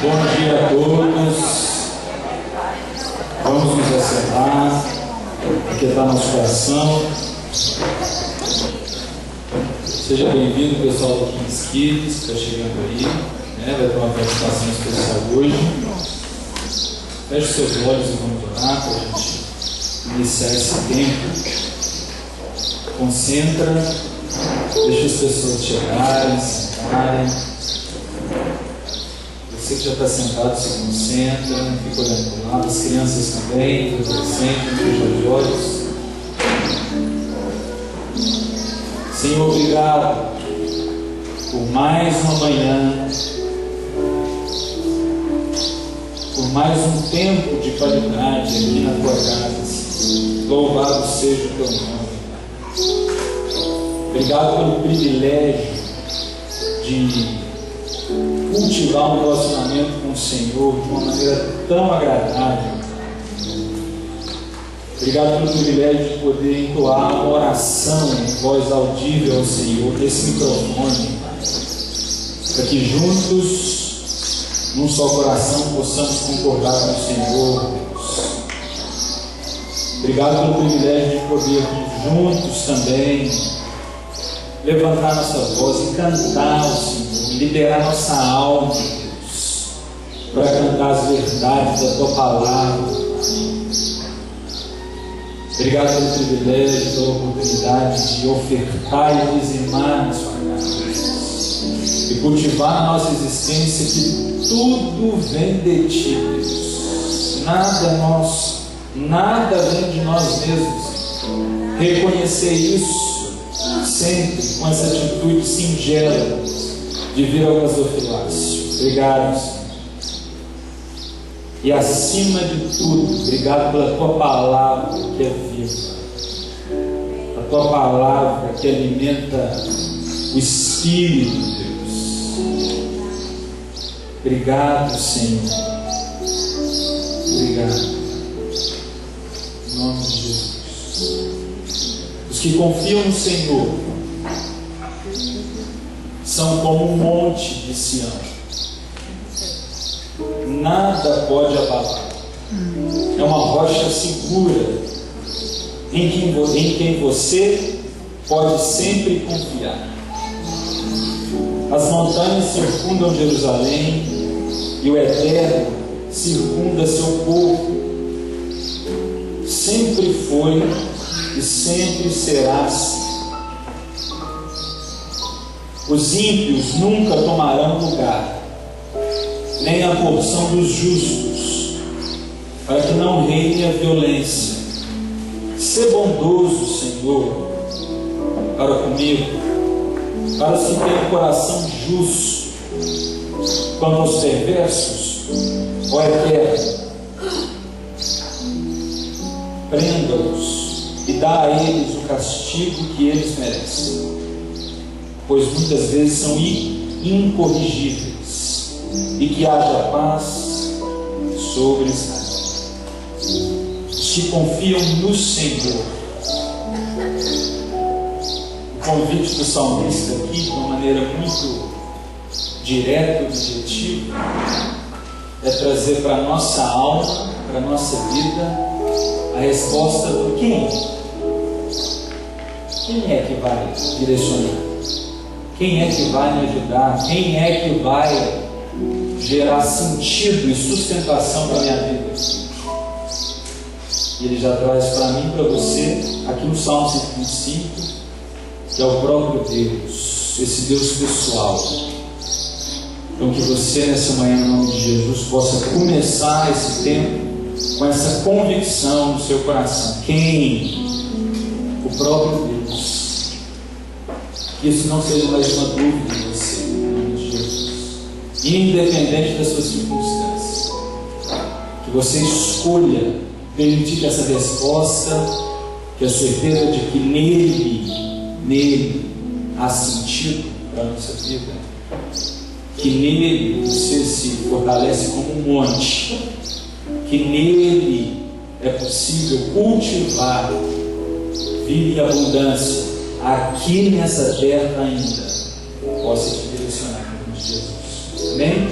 Bom dia a todos. Vamos nos assentar, aquietar nosso coração. Seja bem-vindo, pessoal do Kings Kids, que está chegando aí, vai ter uma participação especial hoje. Feche seus olhos e vamos orar para a gente iniciar esse tempo. Concentra, deixa as pessoas chegarem, sentarem. Você que já está sentado, se concentra, fica olhando para o lado, as crianças também, os adolescentes, fecha os olhos. Senhor, obrigado por mais uma manhã, por mais um tempo de qualidade aqui na tua casa. Louvado seja o teu nome. Obrigado pelo privilégio de cultivar um relacionamento com o Senhor de uma maneira tão agradável. Obrigado pelo privilégio de poder entoar uma oração em voz audível ao Senhor nesse microfone, para que juntos, num só coração, possamos concordar com o Senhor. Obrigado pelo privilégio de poder juntos também levantar nossa voz e cantar ao Senhor, liberar nossa alma, Deus, para cantar as verdades da tua palavra. Obrigado pelo privilégio, pela oportunidade de ofertar e dizimar na sua casa e cultivar a nossa existência, que tudo vem de ti, Deus. Nada é nosso, nada vem de nós mesmos. Reconhecer isso sempre com essa atitude singela de vir ao gasofilácio. Obrigado, Senhor. E acima de tudo, obrigado pela tua palavra que é viva, a tua palavra que alimenta o Espírito de Deus. Obrigado, Senhor. Obrigado. Em nome de Jesus. Os que confiam no Senhor são como um monte de Sião. Nada pode abalar. É uma rocha segura em quem você pode sempre confiar. As montanhas circundam Jerusalém e o Eterno circunda seu povo. Sempre foi e sempre será assim. Os ímpios nunca tomarão lugar, nem a porção dos justos, para que não reine a violência. Sê bondoso, Senhor, para comigo, para os que têm o coração justo. Quanto aos perversos, ó Eterno, prenda-os e dá a eles o castigo que eles merecem, pois muitas vezes são incorrigíveis, e que haja paz sobre Israel. Os que confiam no Senhor. O convite do salmista aqui, de uma maneira muito direta e objetiva, é trazer para a nossa alma, para a nossa vida, a resposta do quem? Quem é que vai direcionar? Quem é que vai me ajudar? Quem é que vai gerar sentido e sustentação para a minha vida? E ele já traz para mim e para você, aqui no Salmo 125, que é o próprio Deus, esse Deus pessoal. Então que você nessa manhã, em nome de Jesus, possa começar esse tempo com essa convicção no seu coração. Quem? O próprio Deus. Que isso não seja mais uma dúvida em você, em nome de Jesus. Independente das suas circunstâncias. Que você escolha permitir que essa resposta, que a certeza de que nele há sentido para a nossa vida, que nele você se fortalece como um monte, que nele é possível cultivar vida e abundância aqui nessa terra ainda, possa te direcionar em nome de Jesus. Amém?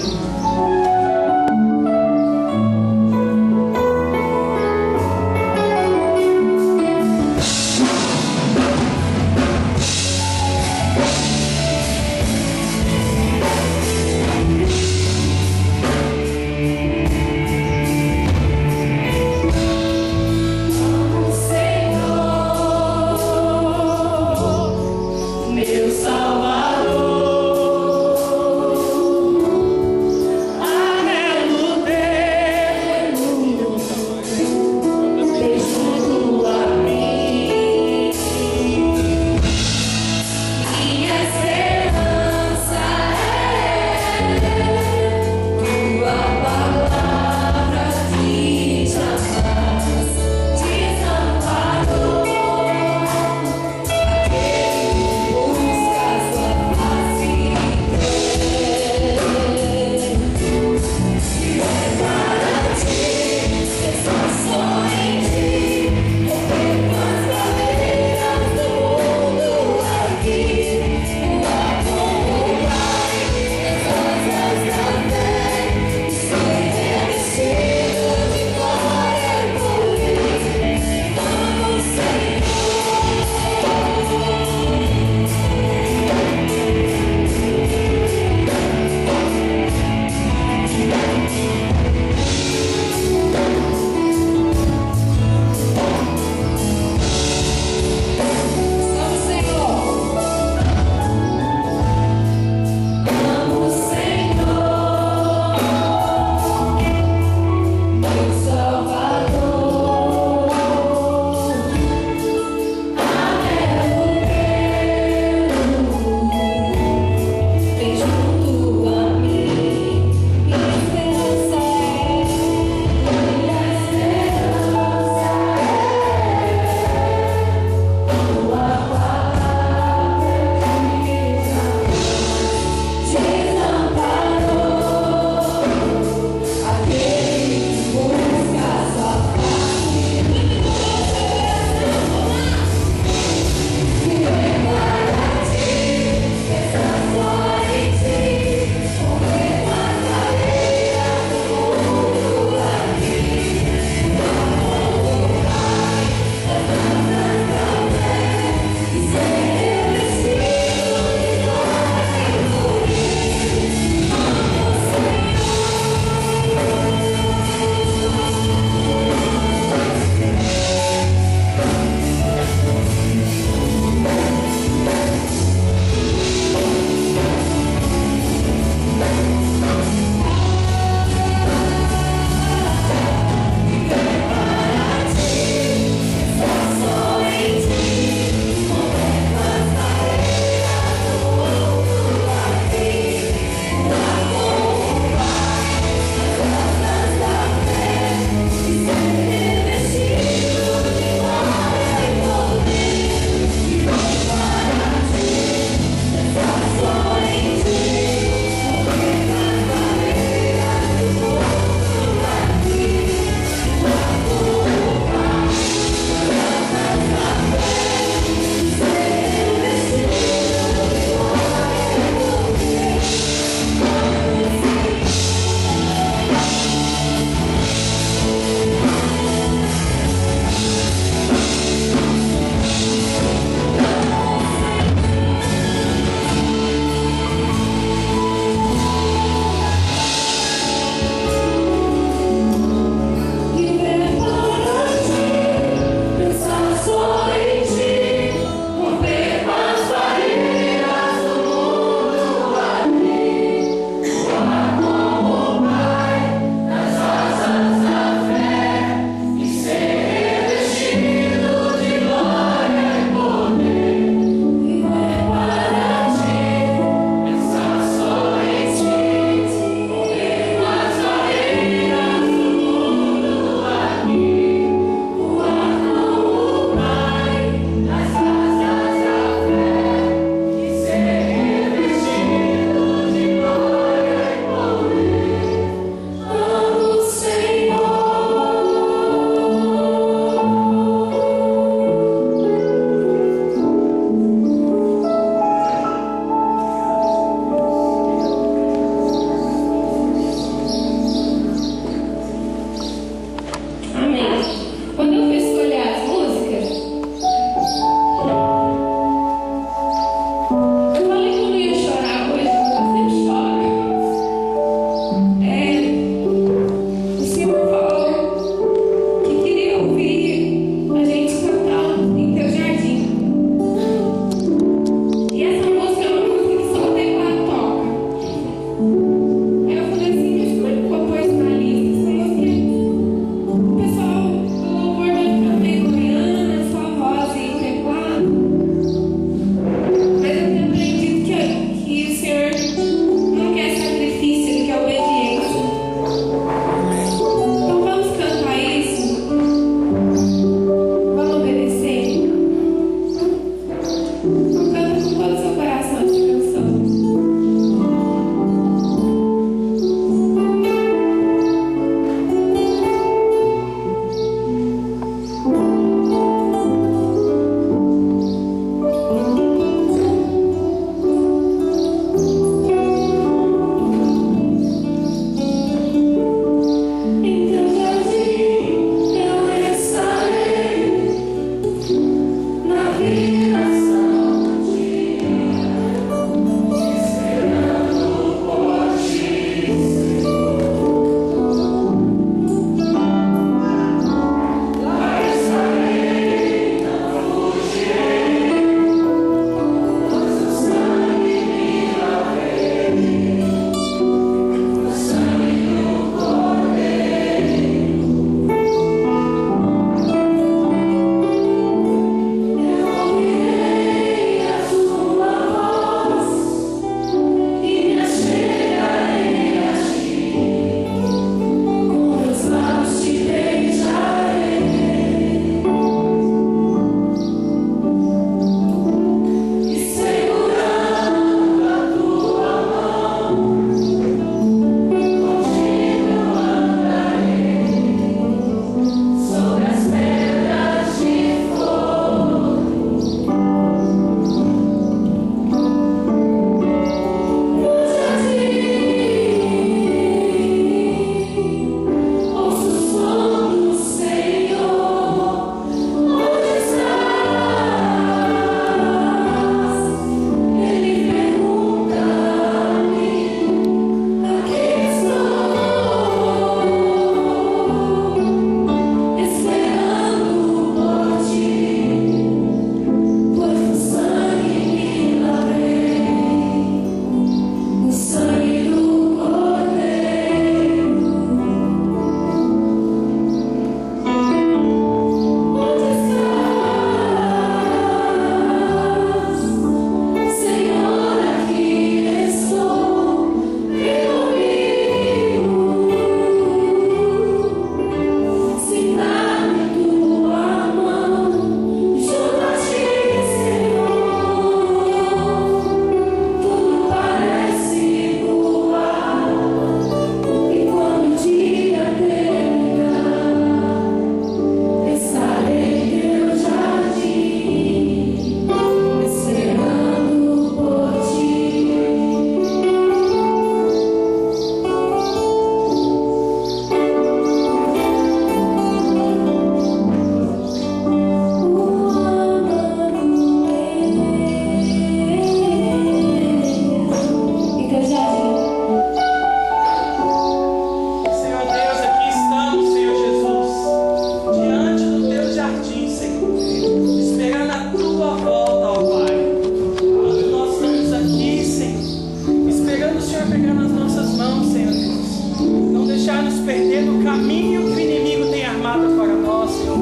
nos perder no caminho que o inimigo tem armado para nós, Senhor.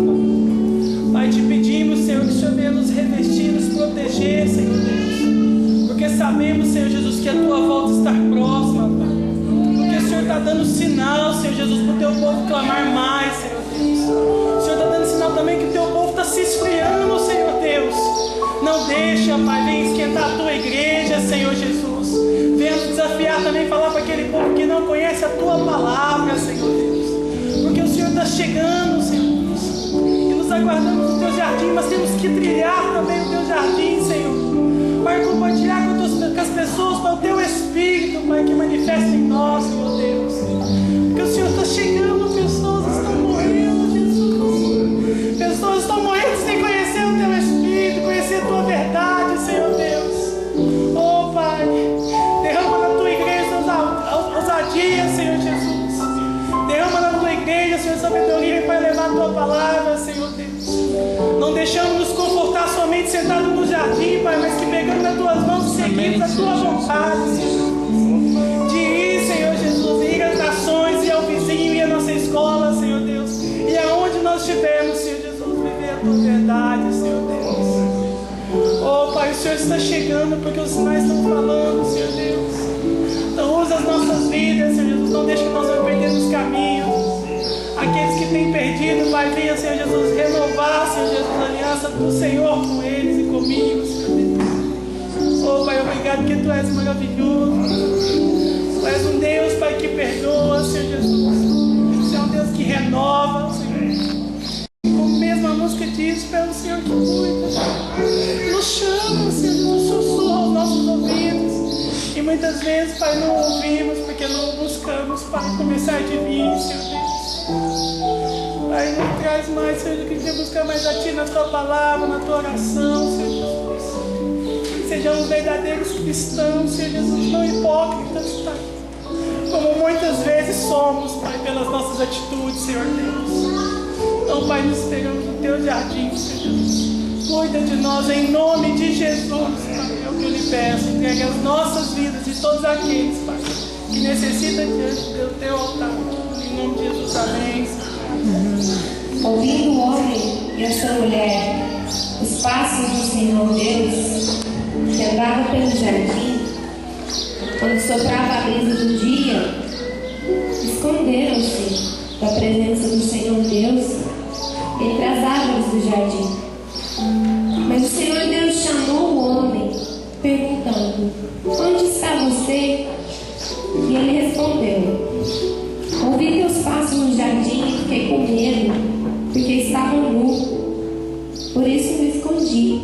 Pai, te pedimos, Senhor, que o Senhor venha nos revestir, nos proteger, Senhor Deus. Porque sabemos, Senhor Jesus, que a tua volta está próxima, Pai. Porque o Senhor está dando sinal, Senhor Jesus, para o teu povo clamar mais, Senhor Deus. O Senhor está dando sinal também que o teu povo está se esfriando, Senhor Deus. Não deixa, Pai, venha esquentar a tua igreja, Senhor Jesus. Venha nos desafiar também, falar para aquele povo que não conhece a tua palavra, Senhor Deus. Porque o Senhor está chegando, Senhor Deus. E nos aguardamos no teu jardim, mas temos que trilhar também o teu jardim, Senhor. Pai, compartilhar com as pessoas, para o teu Espírito, Pai, que manifesta em nós, Senhor Deus. Porque o Senhor está chegando, pessoas estão morrendo, Jesus. Pessoas estão morrendo sem conhecer o teu Espírito, conhecer a tua verdade, Senhor Deus. Oh, Pai, derrama na tua igreja ousadia, Senhor Jesus. Derrama na tua igreja, Senhor, sabedoria para levar a tua palavra, Senhor Deus. Não deixamos nos confortar somente sentados no jardim, Pai, mas que pegando nas tuas mãos seguimos a tua vontade, Senhor. De ir, Senhor Jesus, ir às nações, ir ao vizinho, ir à nossa escola, Senhor Deus. E aonde nós estivermos, Senhor Jesus, viver a tua verdade, Senhor Deus. Oh, Pai, o Senhor está chegando porque os sinais estão falando, Senhor Deus. Então usa as nossas vidas, Senhor Jesus, não deixe que nós vamos perder nos caminhos. Aqueles que têm perdido, Pai, venha, Senhor Jesus, renovar, Senhor Jesus, a aliança do Senhor com eles e comigo, Senhor Deus. Oh, Pai, obrigado porque Tu és maravilhoso. Tu és um Deus, Pai, que perdoa, Senhor Jesus. Tu és um Deus que renova, Senhor. Como mesmo a música diz, pelo Senhor que cuida. Nos chama, Senhor Jesus, sussurra aos nossos ouvidos. E muitas vezes, Pai, não ouvimos porque não buscamos, Pai, começar de mim, Senhor Deus. Pai, não traz mais, Senhor, que queria buscar mais a Ti na Tua palavra, na Tua oração, Senhor Jesus. Que sejamos verdadeiros cristãos, Senhor Jesus, não hipócritas, Pai. Como muitas vezes somos, Pai, pelas nossas atitudes, Senhor Deus. Então, Pai, nos esperamos no Teu jardim, Senhor Jesus. Cuida de nós em nome de Jesus, Pai. É o que eu lhe peço. Entregue as nossas vidas e todos aqueles, Pai, que necessitam diante do Teu altar. Em nome de Jesus, amém. Ouvindo o homem e a sua mulher os passos do Senhor Deus, que andava pelo jardim, quando soprava a brisa do dia, esconderam-se da presença do Senhor Deus entre as árvores do jardim. Mas o Senhor Deus chamou o homem, perguntando: onde está você? E ele respondeu: ouvi teus passos no jardim e fiquei com medo, porque estava nu, por isso me escondi.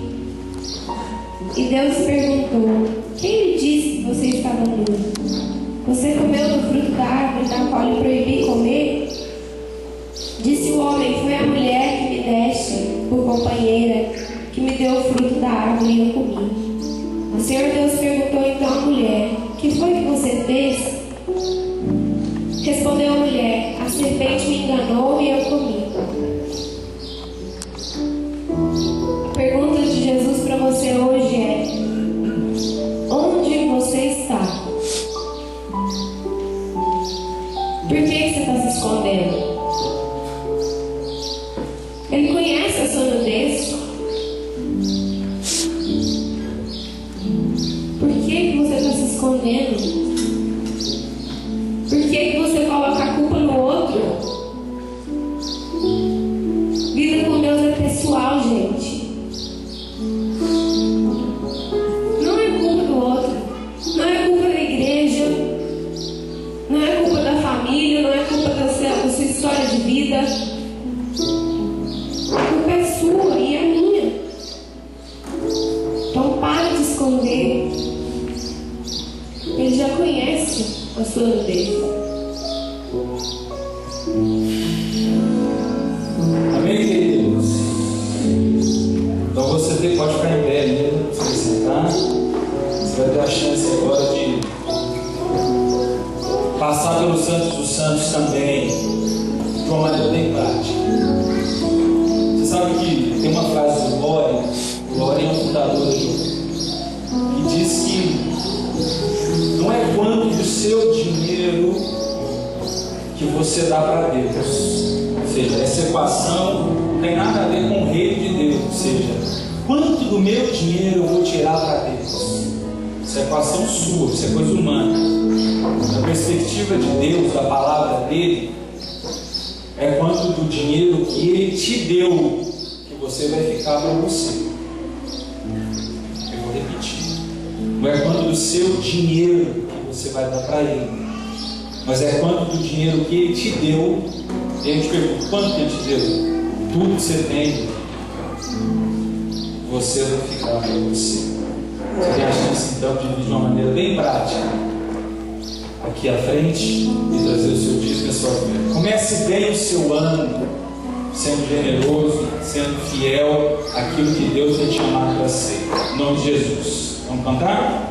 E Deus perguntou: quem lhe disse que você estava nu? Você comeu do fruto da árvore da qual lhe proibi comer? Disse o homem: foi a mulher que me deste por companheira, que me deu o fruto da árvore e eu comi. O Senhor Deus perguntou então à mulher: que foi que você fez? Respondeu a mulher: a serpente me enganou e eu comi. A pergunta de Jesus para você hoje é: onde você está? Por que você está se escondendo? Ele conhece a sua nudez. Por que você está se escondendo? Por que você coloca a culpa no outro? Vida com Deus é pessoal, gente. Não é culpa do outro. Não é culpa da igreja. Não é culpa da família. Não é culpa da sua história de vida. A culpa é sua e é minha. Então para de esconder. Ele já conhece a sua nudez. Amém, queridos? Então você pode ficar em pé ainda, você vai sentar. Você vai ter a chance agora de passar pelos Santos dos Santos também, de uma maneira bem prática. Você sabe que tem uma frase do Glória é um fundador da que diz que não é quanto do seu dinheiro que você dá para Deus. Ou seja, essa equação não tem nada a ver com o reino de Deus. Ou seja, quanto do meu dinheiro eu vou tirar para Deus? Isso é equação sua, isso é coisa humana. Da perspectiva de Deus, da palavra dele, é quanto do dinheiro que ele te deu que você vai ficar para você. Eu vou repetir. Não é quanto do seu dinheiro que você vai dar para ele, mas é quanto do dinheiro que ele te deu. E a gente pergunta: quanto que ele te deu? Tudo que você tem, você vai ficar para você. Você tem a chance então de vir de uma maneira bem prática aqui à frente e trazer o seu dízimo e a sua oferta. Comece bem o seu ano, sendo generoso, sendo fiel àquilo que Deus tem te chamado para ser. Em nome de Jesus. Vamos cantar?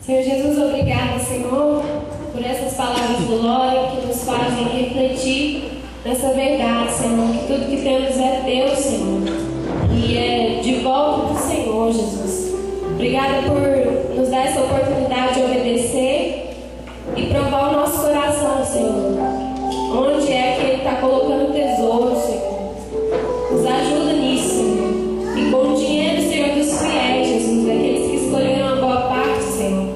Senhor Jesus, obrigada, Senhor, por essas palavras de glória que nos fazem refletir nessa verdade, Senhor, que tudo que temos é Teu, Senhor, e é de volta do Senhor, Jesus. Obrigada por nos dar essa oportunidade de obedecer e provar o nosso coração, Senhor. Onde é que Ele está colocando o tesouro, Senhor? Nos ajuda nisso, Senhor. E com o dinheiro, Senhor, dos fiéis, Jesus, daqueles que escolheram a boa parte, Senhor.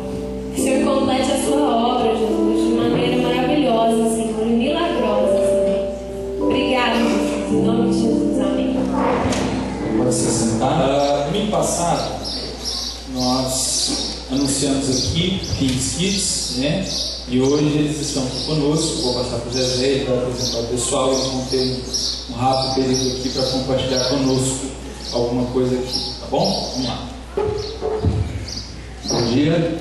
Que o Senhor complete a sua obra, Jesus, de maneira maravilhosa, Senhor, e milagrosa, Senhor. Obrigada, Jesus. Em nome de Jesus. Amém. Pode se sentar. Domingo passado, nós anunciamos aqui Kings Kids, né? E hoje eles estão aqui conosco. Vou passar para o Zezé para apresentar o pessoal. Eles vão ter um rápido período aqui para compartilhar conosco alguma coisa aqui, tá bom? Vamos lá. Bom dia.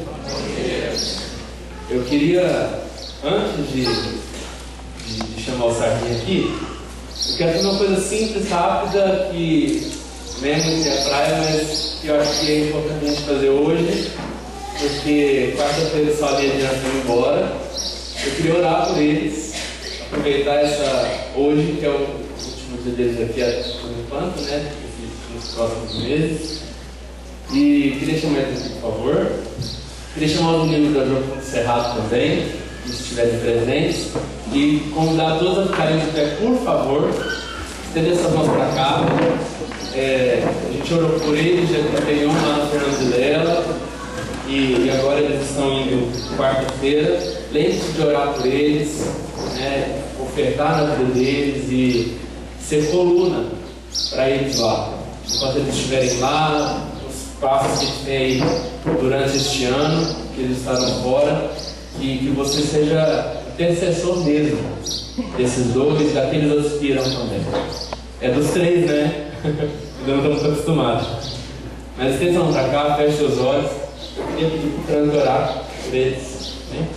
Eu queria, antes de chamar o Sardinha aqui, eu quero fazer uma coisa simples, rápida, que mesmo que é praia, mas que eu acho que é importante a gente fazer hoje, porque quarta-feira só ali adianta ir embora. Eu queria orar por eles, aproveitar essa hoje, que é o último dia deles aqui por enquanto, né? Nos próximos meses. E queria chamar eles aqui, por favor. Queria chamar os meninos da Jogo Cerrado também, se estiverem presentes, e convidar todos a ficarem de pé, por favor. Estender essas mãos para cá. A gente orou por eles, já tem um lá no Fernando Vilela, e agora eles estão indo quarta-feira. Lembre-se de orar por eles, né, ofertar na vida deles e ser coluna para eles lá. Enquanto eles estiverem lá, os passos que a gente tem aí durante este ano, que eles estarão fora, e que você seja intercessor mesmo desses dois, daqueles outros que irão também. É dos três, né? Ainda não estamos acostumados. Mas atenção para cá, feche seus olhos. Eu queria pedir para o Fernando orar por eles. Né?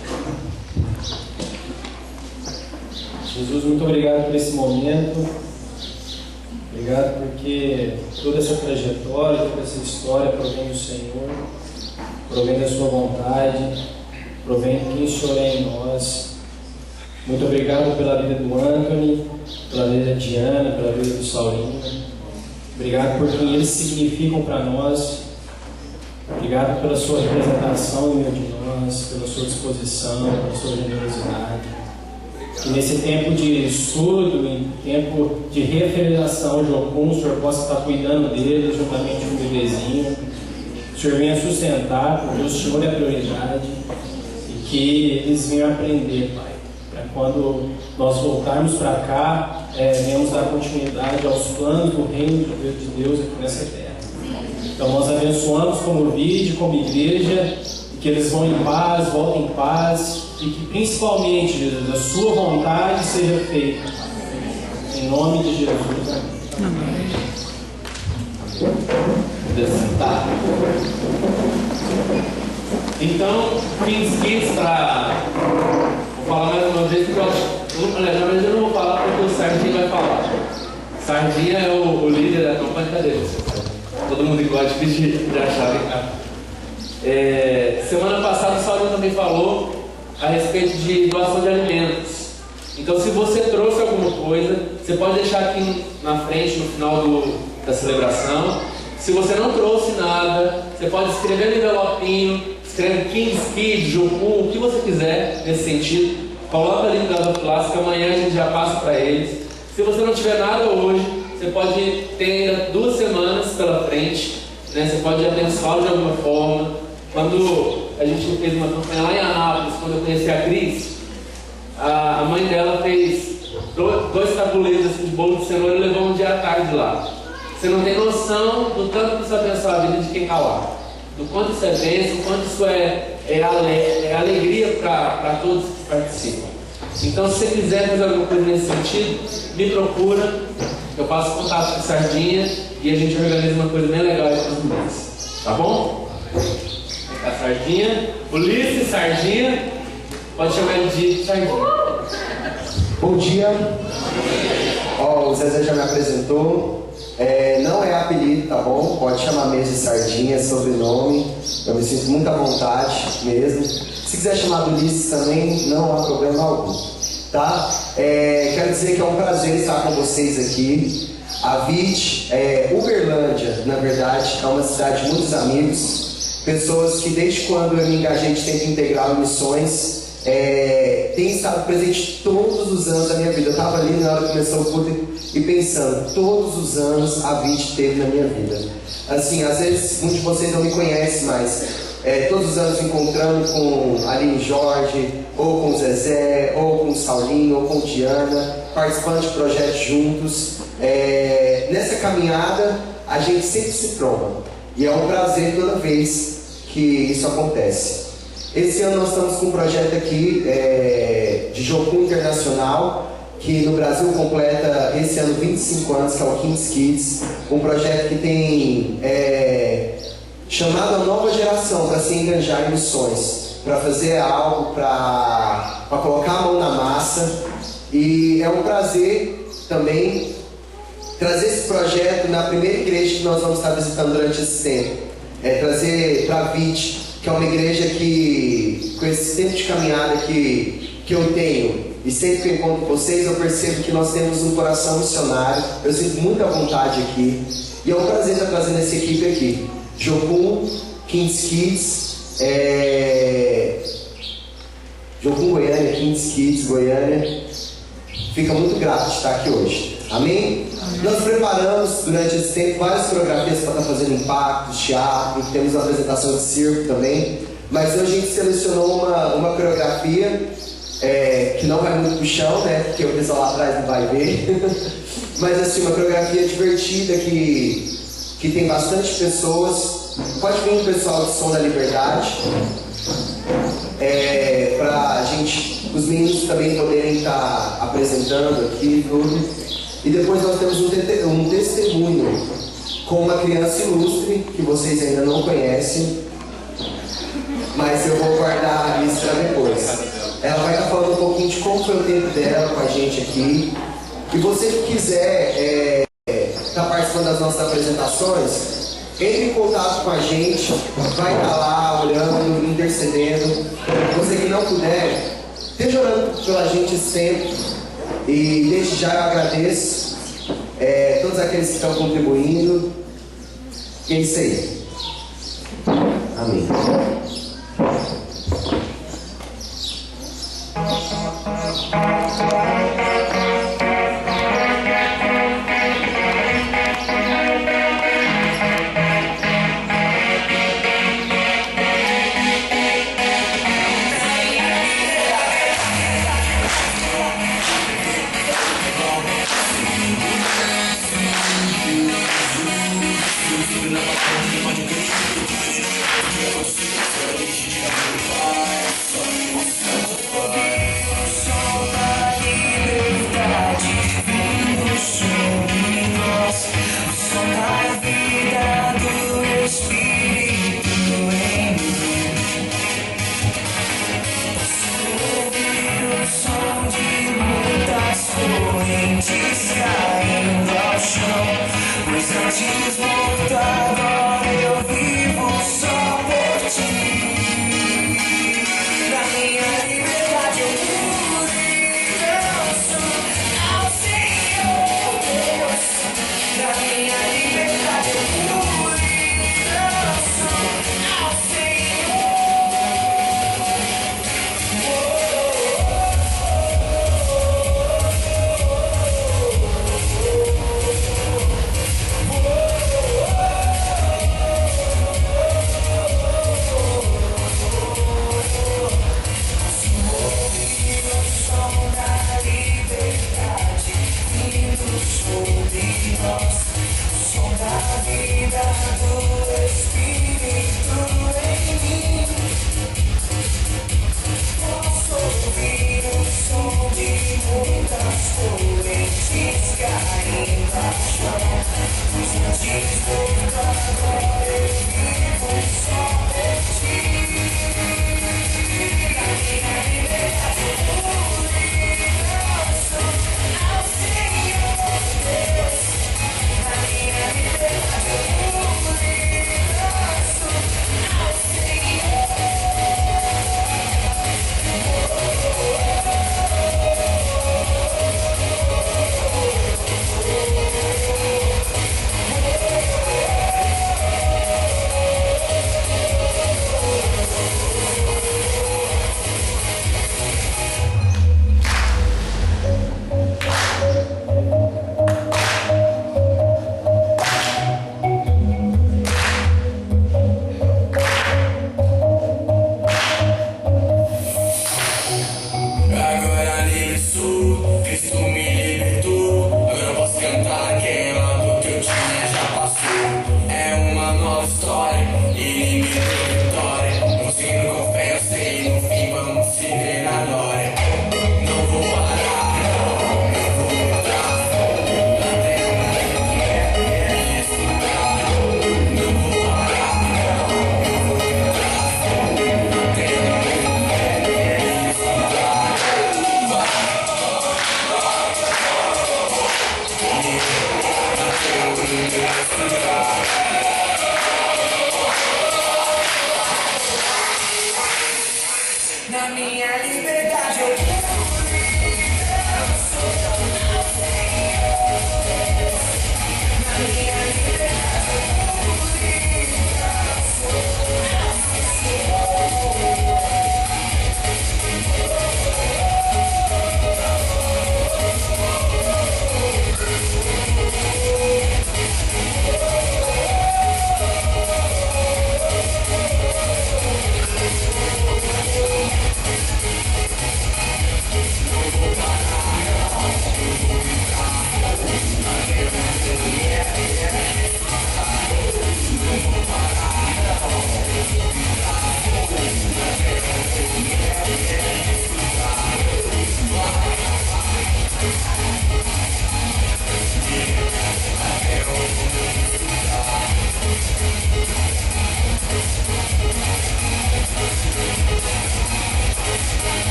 Jesus, muito obrigado por esse momento. Obrigado porque toda essa trajetória, toda essa história provém do Senhor, provém da sua vontade, provém de quem o Senhor é em nós. Muito obrigado pela vida do Anthony, pela vida da Diana, pela vida do Saulinho. Obrigado por quem eles significam para nós. Obrigado pela sua representação em meio de nós, pela sua disposição, pela sua generosidade. Que nesse tempo de estudo, em tempo de referendação de algum, o Senhor possa estar cuidando deles juntamente com o bebezinho. O Senhor venha sustentar, porque o Senhor é a prioridade. E que eles venham aprender, Pai. Para quando nós voltarmos para cá, venhamos dar continuidade aos planos do reino de Deus aqui nessa terra. Então nós abençoamos como vídeo, como igreja, e que eles vão em paz, voltem em paz, e que principalmente, Jesus, a sua vontade seja feita. Em nome de Jesus. Amém. Tá. Então, Kings para... Vou falar mais uma vez, porque eu não vou falar porque o Sardinha vai falar. Sardinha é o líder da campanha. Cadê você? Todo mundo igual de pedir, de achar, vem cá. Semana passada o Saulinho também falou a respeito de doação de alimentos. Então, se você trouxe alguma coisa, você pode deixar aqui na frente, no final da celebração. Se você não trouxe nada, você pode escrever no envelopinho, escreve Kings Kids, Jocum, o que você quiser nesse sentido. Coloca ali no gasofilácio, que amanhã a gente já passa para eles. Se você não tiver nada hoje, você pode ter ainda 2 semanas pela frente, né? Você pode abençoá-lo de alguma forma. Quando a gente fez uma campanha lá em Anápolis, quando eu conheci a Cris, a mãe dela fez 2 tabuleiros assim, de bolo de cenoura e levou um dia à tarde lá. Você não tem noção do tanto que isso abençoa a vida de quem está lá. Do quanto isso é bênção, do quanto isso é alegria para todos que participam. Então, se você quiser fazer alguma coisa nesse sentido, me procura. Eu passo contato com a Sardinha e a gente organiza uma coisa bem legal aí para os meses. Tá bom? A Sardinha, Ulisses, Sardinha, pode chamar ele de Sardinha. Bom dia. O Zezé já me apresentou. Não é apelido, tá bom? Pode chamar mesmo de Sardinha, é sobrenome. Eu me sinto muito à vontade mesmo. Se quiser chamar do Ulisses também, não há problema algum, tá? Quero dizer que é um prazer estar com vocês aqui. A VIT, Uberlândia, na verdade, é uma cidade de muitos amigos, pessoas que desde quando eu me engajei de tempo integral em missões, tem estado presente todos os anos da minha vida. Eu estava ali na hora que começou o culto e pensando, todos os anos a VIT esteve na minha vida. Assim, às vezes muitos de vocês não me conhecem, mas todos os anos encontrando com Aline Jorge, ou com o Zezé, ou com o Saulinho, ou com Diana, participando de projetos juntos. Nessa caminhada a gente sempre se prova, e é um prazer toda vez que isso acontece. Esse ano nós estamos com um projeto aqui de Jocum Internacional, que no Brasil completa esse ano 25 anos, que é o Kings Kids, um projeto que tem chamado a nova geração para se engajar em missões, para fazer algo, para colocar a mão na massa. E é um prazer também trazer esse projeto na primeira igreja que nós vamos estar visitando durante esse tempo. Trazer para a VIT, que é uma igreja que, com esse tempo de caminhada que eu tenho, e sempre que eu encontro vocês, eu percebo que nós temos um coração missionário. Eu sinto muita vontade aqui. E é um prazer estar trazendo essa equipe aqui. Jocum, Kings Kids, Jocum Goiânia, Kings Kids Goiânia. Fica muito grato de estar aqui hoje. Amém? Nós preparamos durante esse tempo várias coreografias para estar fazendo impactos, teatro, temos uma apresentação de circo também. Mas hoje a gente selecionou uma coreografia que não vai muito pro chão, né? Porque o pessoal lá atrás não vai ver. Mas assim, uma coreografia divertida que tem bastante pessoas. Pode vir o pessoal de Som da Liberdade. Pra gente, os meninos também poderem estar apresentando aqui tudo. E depois nós temos um testemunho com uma criança ilustre que vocês ainda não conhecem, mas eu vou guardar isso para depois. Ela vai estar falando um pouquinho de como foi o tempo dela com a gente aqui. E você que quiser estar participando das nossas apresentações, entre em contato com a gente, vai estar lá olhando, intercedendo. Você que não puder, esteja orando pela gente esse tempo. E desde já eu agradeço todos aqueles que estão contribuindo. E é isso aí. Amém. Pode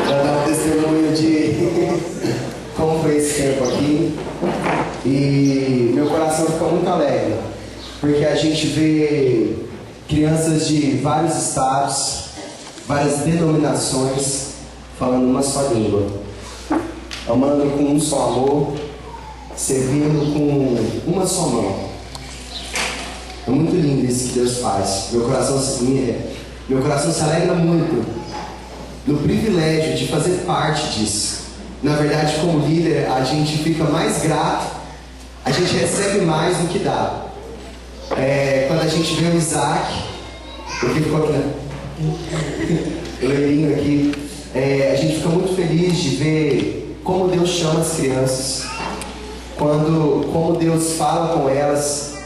Para dar um testemunho de como foi esse tempo aqui. E meu coração fica muito alegre, porque a gente vê crianças de vários estados, várias denominações, falando uma só língua, amando com um só amor, servindo com uma só mão. É muito lindo isso que Deus faz. Meu coração se alegra muito no privilégio de fazer parte disso. Na verdade, como líder, a gente fica mais grato, a gente recebe mais do que dá. Quando a gente vê o Isaac, porque ficou aqui, né? O Leirinho aqui, a gente fica muito feliz de ver como Deus chama as crianças, como Deus fala com elas.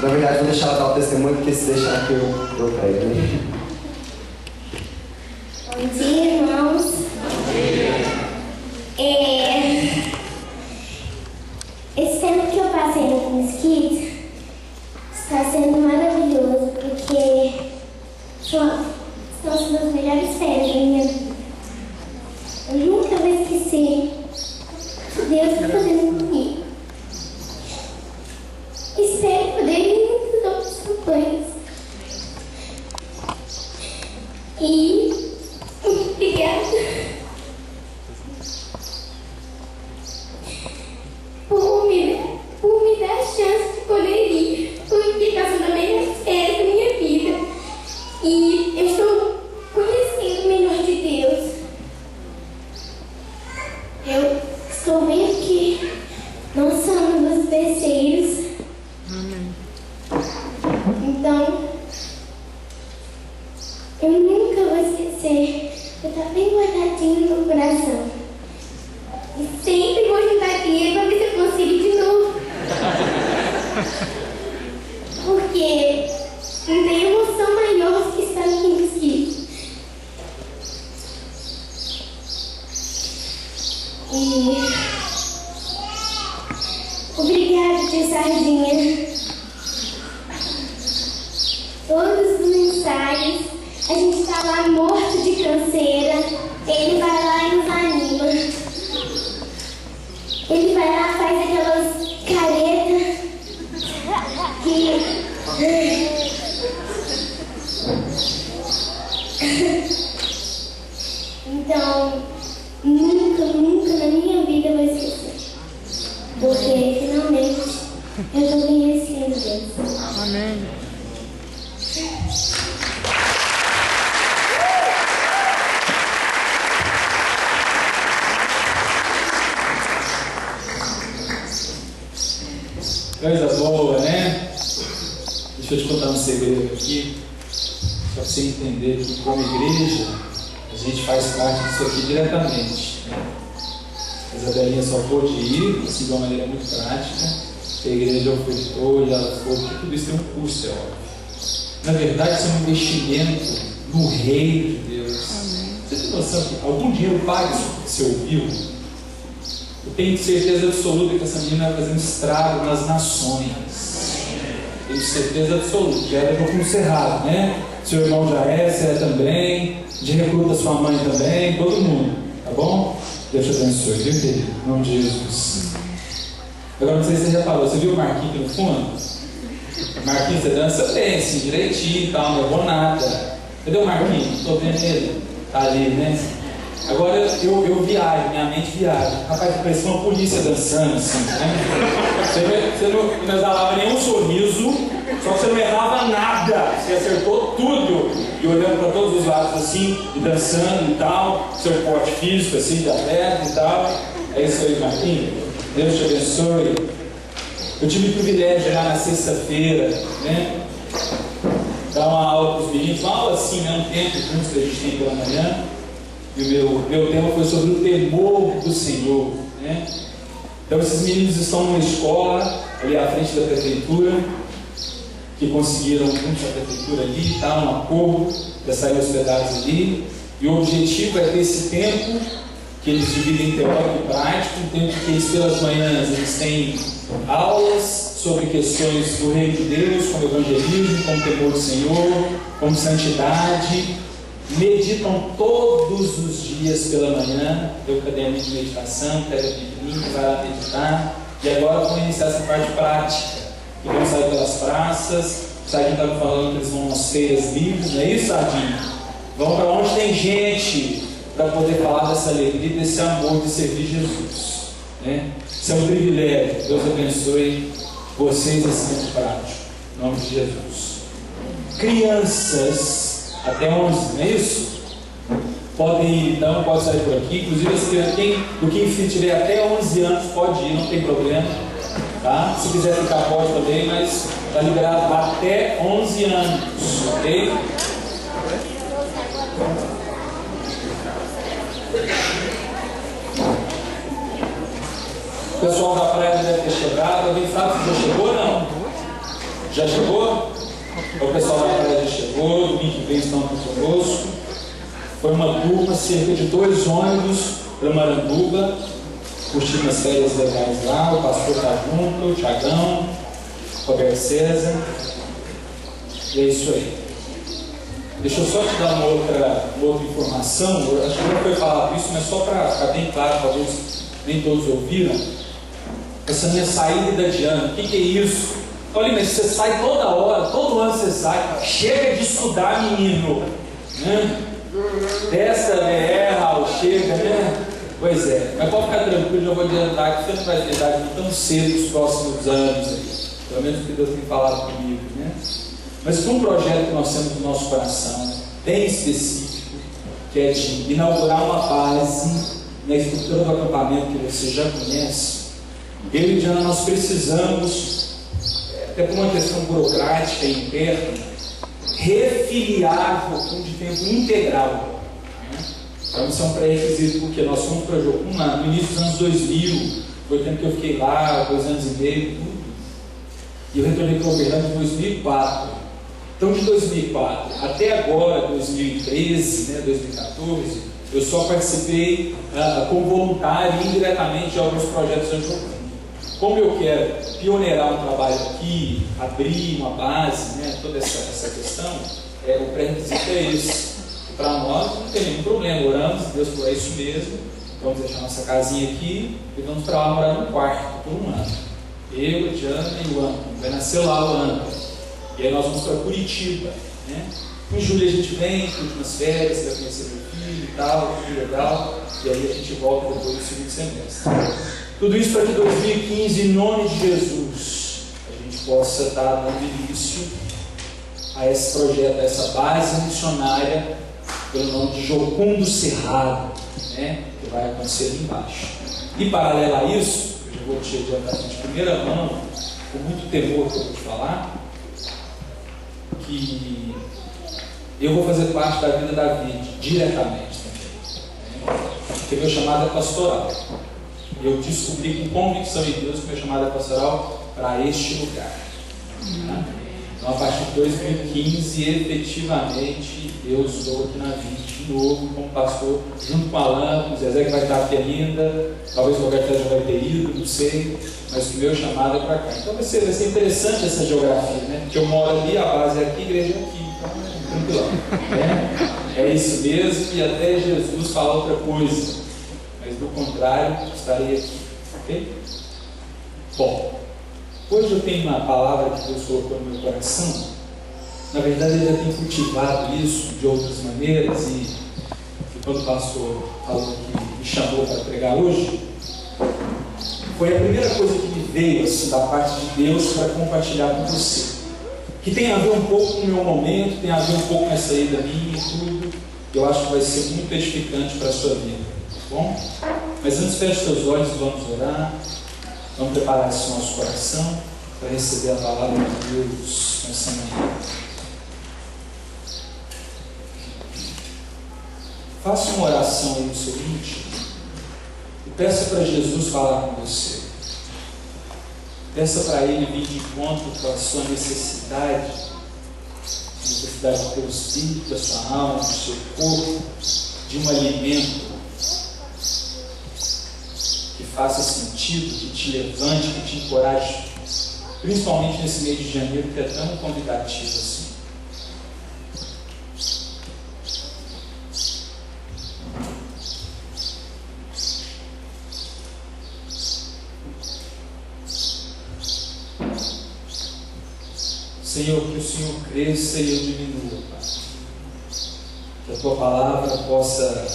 Na verdade, vou deixar ela dar o testemunho, porque se deixar aqui eu pego, né? Bom dia, irmãos. Esse tempo que eu passei no Mesquita está sendo maravilhoso, porque estão sendo as melhores férias da minha vida. Eu nunca vou esquecer o que Deus está fazendo comigo. Espero poder ir em muitas outras campanhas. E obrigada por me dar a chance de poder ir, porque está sendo a melhor férias da minha vida. E eu estou conhecendo o melhor de Deus. Eu estou vendo que nós somos os terceiros. Então, eu nunca vou esquecer. Eu estava bem guardadinho no coração. E sempre vou juntar dinheiro para ver se eu consigo de novo. Porque não tem emoção maior do que estar aqui em Mesquita. E obrigada, tia Sardinha. Todos os ensaios, a gente está lá morto de canseira, ele vai lá e nos anima. Ele vai lá, faz aquelas caretas que... Então, nunca na minha vida eu vou esquecer. Porque finalmente eu estou conhecendo Deus. Amém. Coisa boa, né? Deixa eu te contar um segredo aqui, para você entender que como igreja, a gente faz parte disso aqui diretamente. Né? A Isabelinha só pôde ir, assim, de uma maneira muito prática, que a igreja ofertou e ela falou que tudo isso tem um custo, é óbvio. Na verdade, isso é um investimento no reino de Deus. Você tem noção que algum dinheiro paga isso que você ouviu? Eu tenho certeza absoluta que essa menina vai fazendo estrago nas nações. Tenho certeza absoluta. Já era para o Cerrado, né? seu irmão já é, você é também, de recruta sua mãe também, todo mundo, tá bom? Deus te abençoe, viu, querido? Em nome de Jesus. Agora não sei se você já falou, você viu o Marquinhos aqui no fundo? O Marquinhos, você dança bem, assim, direitinho e tal, não errou nada. Cadê o Marquinhos? Estou vendo ele. Tá ali, né? Agora eu viajo, minha mente viaja. Rapaz, parecia uma polícia dançando, assim, né? Você não exalava nenhum sorriso, só que você não errava nada. Você acertou tudo. E olhando para todos os lados, assim, e dançando e tal. Seu porte físico, assim, de atleta e tal. É isso aí, Marquinhos. Deus te abençoe. Eu tive o privilégio lá na sexta-feira, né? Dar uma aula para os meninos, uma aula assim, né? Um tempo juntos que a gente tem pela manhã. E o meu tema foi sobre o temor do Senhor, né? Então esses meninos estão numa escola ali à frente da prefeitura, que conseguiram junto à prefeitura ali, tá, um acordo para sair hospedados ali. E o objetivo é ter esse tempo que eles dividem em teórico e prático, um tempo que eles pelas manhãs eles têm aulas sobre questões do reino de Deus, como evangelismo, como temor do Senhor, como santidade. Meditam todos os dias pela manhã, tem o caderno de meditação, pega a Bíblia, vai lá meditar. E agora vão iniciar essa parte prática, que vão sair pelas praças. O Sardinho estava falando que eles vão às feiras livres, não é isso, Sardinho? Vão para onde tem gente, para poder falar dessa alegria, desse amor de servir Jesus, né? Isso é um privilégio. Deus abençoe vocês esse tempo prático, em nome de Jesus. Crianças até 11, não é isso? Podem ir, então, pode sair por aqui. Inclusive, quem tiver até 11 anos pode ir, não tem problema, tá? Se quiser ficar, pode também, mas está liberado até 11 anos, ok? O pessoal da praia deve ter chegado. Alguém sabe se já chegou ou não? Já chegou? O pessoal da praia já chegou. Domingo que vem estão conosco. Foi uma turma, cerca de 2 ônibus para Maranduba, curtindo umas férias legais lá. O pastor está junto, o Thiagão, o Roberto César. E é isso aí. Deixa eu só te dar uma outra informação. Eu acho que não foi falado isso, mas só para ficar bem claro, talvez nem todos ouviram. Essa minha saída de ano, o que é isso? Olha, mas você sai toda hora, todo ano você sai. Chega de estudar, menino, né? Dessa erra, chega, né? Pois é, mas pode ficar tranquilo, já vou adiantar que você não vai ter idade tão cedo nos próximos anos aí. Pelo menos o que Deus tem falado comigo, né? Mas com um projeto que nós temos no nosso coração, bem específico, que é de inaugurar uma base na estrutura do acampamento que você já conhece. Eu e Diana, nós precisamos, até por uma questão burocrática e interna, refiliar Jocum de tempo integral. Então isso é um pré-requisito, porque nós fomos para Jocum no início dos anos 2000, foi o tempo que eu fiquei lá, 2 anos e meio, tudo. E eu retornei para o Uberlândia em 2004. Então de 2004 até agora, 2013, né, 2014, eu só participei como voluntário indiretamente de alguns projetos da Jocum. Como eu quero pioneirar um trabalho aqui, abrir uma base, né, toda essa questão, o pré-requisito é esse. Para nós não tem nenhum problema, oramos, Deus por isso mesmo, vamos deixar nossa casinha aqui e vamos para lá morar num quarto por 1 ano. Eu, a Diana e o Antônio, vai nascer lá o Antônio. E aí nós vamos para Curitiba, né? Em julho a gente vem, curte umas férias, vai conhecer meu filho e tal, tudo legal, e aí a gente volta depois do segundo semestre. Tudo isso para que em 2015, em nome de Jesus, a gente possa estar dando início a esse projeto, a essa base missionária, pelo nome de Jocum do Cerrado, né? Que vai acontecer ali embaixo. E paralelo a isso, eu já vou te adiantar de primeira mão, com muito temor que eu vou te falar, que eu vou fazer parte da vida da vida diretamente também, né? Porque meu chamado é pastoral. Eu descobri com convicção em Deus que meu chamado é pastoral para este lugar, tá? Então a partir de 2015 efetivamente eu estou aqui na vida de novo como pastor, junto com o Alan, com o Zezé que vai estar aqui ainda, talvez o Roberto já vai ter ido, não sei, mas o meu chamado é para cá. Então vai ser interessante essa geografia, né? Porque eu moro ali, a base é aqui, a igreja é aqui, então tranquilão. É isso mesmo, e até Jesus falar outra coisa. Mas do contrário, estarei aqui. Ok? Bom, hoje eu tenho uma palavra que Deus colocou no meu coração. Na verdade, Ele já tem cultivado isso de outras maneiras. E quando o pastor falou que me chamou para pregar hoje, foi a primeira coisa que me veio assim, da parte de Deus para compartilhar com você. Que tem a ver um pouco com o meu momento, tem a ver um pouco com essa ida minha e tudo. Eu acho que vai ser muito edificante para a sua vida. Tá bom? Mas antes, feche seus olhos e vamos orar. Vamos preparar esse nosso coração para receber a palavra de Deus nessa manhã. Faça uma oração aí no seu íntimo e peça para Jesus falar com você. Peça para Ele vir de encontro com a sua necessidade, do teu espírito, da sua alma, do seu corpo, de um alimento que faça sentido, que te levante, que te encoraje, principalmente nesse mês de janeiro que é tão convidativo assim. Senhor, que o Senhor cresça e eu diminua, Pai. Que a Tua palavra possa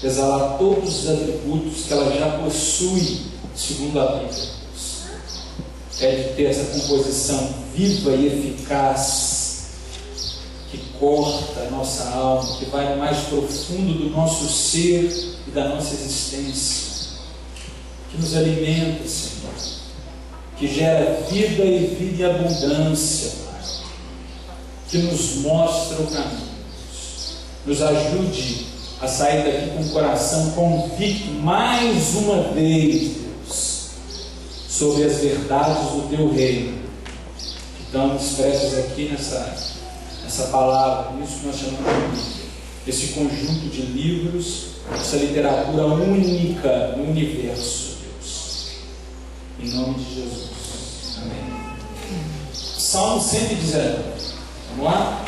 exalar todos os atributos que ela já possui, segundo a Bíblia, Deus. É de ter essa composição viva e eficaz, que corta a nossa alma, que vai no mais profundo do nosso ser e da nossa existência, que nos alimenta, Senhor, que gera vida e vida em abundância, Pai, que nos mostra o caminho, nos ajude a sair daqui com o coração convicto mais uma vez, Deus, sobre as verdades do Teu reino, que estão expressas aqui nessa palavra, isso que nós chamamos de Bíblia, esse conjunto de livros, essa literatura única no universo. Em nome de Jesus. Amém. Salmo 119. Vamos lá?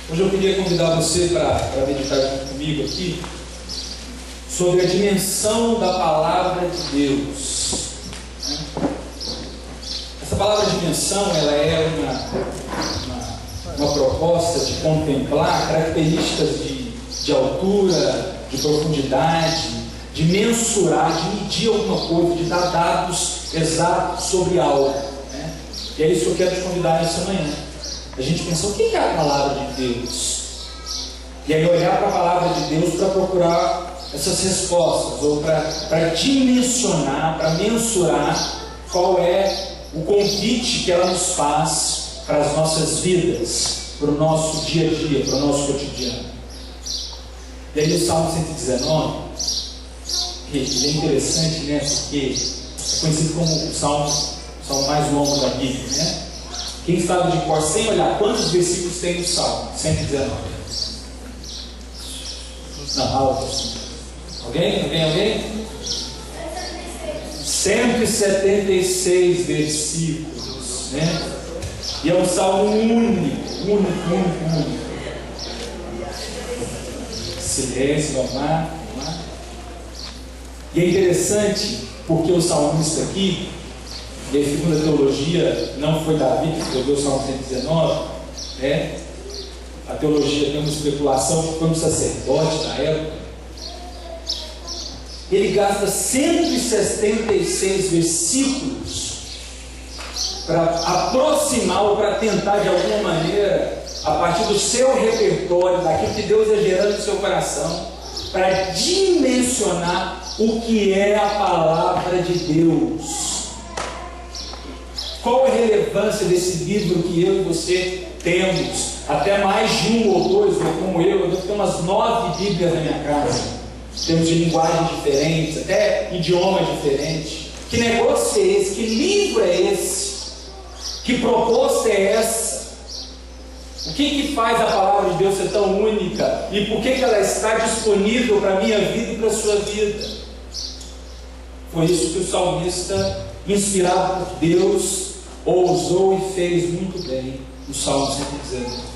Hoje eu queria convidar você para meditar junto comigo aqui sobre a dimensão da palavra de Deus. Essa palavra dimensão, ela é uma proposta de contemplar características de altura, de profundidade, de mensurar, de medir alguma coisa, de dar dados exatos sobre algo. E é isso que eu quero te convidar nessa manhã. A gente pensa, o que é a palavra de Deus? E aí olhar para a palavra de Deus para procurar essas respostas, ou para dimensionar, para mensurar qual é o convite que ela nos faz para as nossas vidas, para o nosso dia a dia, para o nosso cotidiano. E aí o Salmo 119, ele é interessante, né? Porque é conhecido como o salmo mais longo da Bíblia, né? Quem sabe de cor, sem olhar quantos versículos tem no Salmo 119? Não, alto. Alguém? 176 versículos, né? E é um salmo único. Silêncio, vamos lá. E é interessante porque o salmista aqui, e aí, segundo a teologia, não foi Davi que escreveu o Salmo 119, né? A teologia tem uma especulação que foi um sacerdote na época. Ele gasta 176 versículos para aproximar ou para tentar de alguma maneira, a partir do seu repertório, daquilo que Deus é gerando no seu coração, para dimensionar o que é a palavra de Deus. Qual a relevância desse livro que eu e você temos? Até mais de um ou dois, ou como eu devo ter umas 9 Bíblias na minha casa. temos de linguagem diferente, até idioma diferente. Que negócio é esse? Que livro é esse? Que proposta é essa? O que faz a palavra de Deus ser tão única? E por que ela está disponível para a minha vida e para a sua vida? Foi isso que o salmista, inspirado por Deus, ousou e fez muito bem no Salmo 119.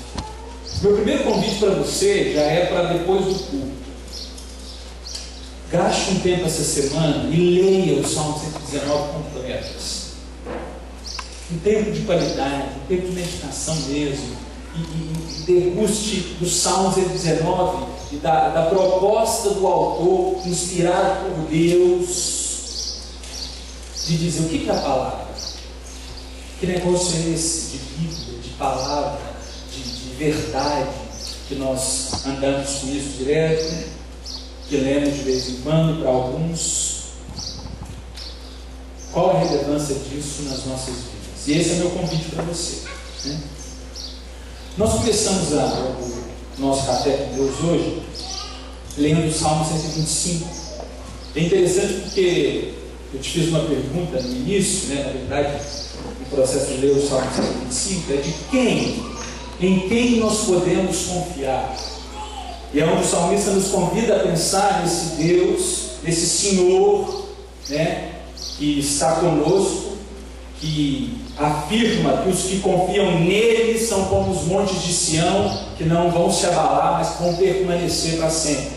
Meu primeiro convite para você já é para depois do culto. Gaste um tempo essa semana e leia o Salmo 119 completos. Um tempo de qualidade, um tempo de meditação mesmo. E deguste do Salmo 119 e da proposta do autor, inspirado por Deus, de dizer o que é a palavra. Que negócio é esse de Bíblia, de palavra, de verdade, que nós andamos com isso direto, que lemos de vez em quando para alguns. Qual a relevância disso nas nossas vidas? E esse é o meu convite para você, né? Nós começamos o nosso café com Deus hoje lendo o Salmo 125. É interessante porque eu te fiz uma pergunta no início, né? Na verdade, o processo de ler o Salmo 125 é de quem, em quem nós podemos confiar. E é onde o salmista nos convida a pensar nesse Deus, nesse Senhor, né? Que está conosco, que afirma que os que confiam nele são como os montes de Sião, que não vão se abalar, mas vão permanecer para sempre.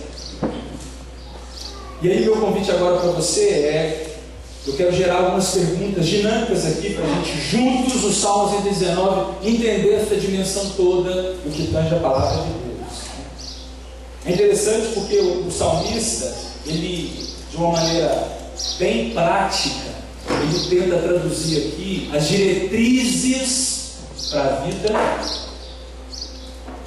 E aí meu convite agora para você é, eu quero gerar algumas perguntas dinâmicas aqui para a gente juntos, o Salmo 119, entender essa dimensão toda do que tange a palavra de Deus. É interessante porque o salmista, ele, de uma maneira bem prática, ele tenta traduzir aqui as diretrizes para a vida,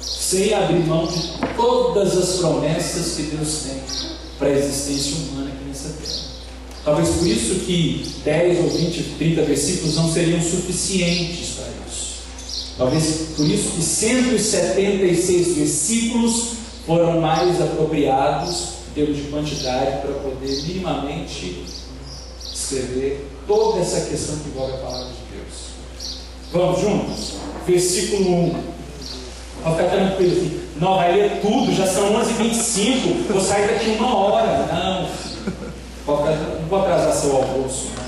sem abrir mão de todas as promessas que Deus tem para a existência humana aqui nessa terra. Talvez por isso que 10 ou 20, 30 versículos não seriam suficientes para isso. Talvez por isso que 176 versículos foram mais apropriados em termos de quantidade para poder minimamente escrever toda essa questão que envolve a palavra de Deus. Vamos juntos? Versículo 1. Vai ficar tranquilo assim. Não, vai ler tudo, já são 11h25, vou sair daqui 1 hora. Não vou atrasar seu almoço, não.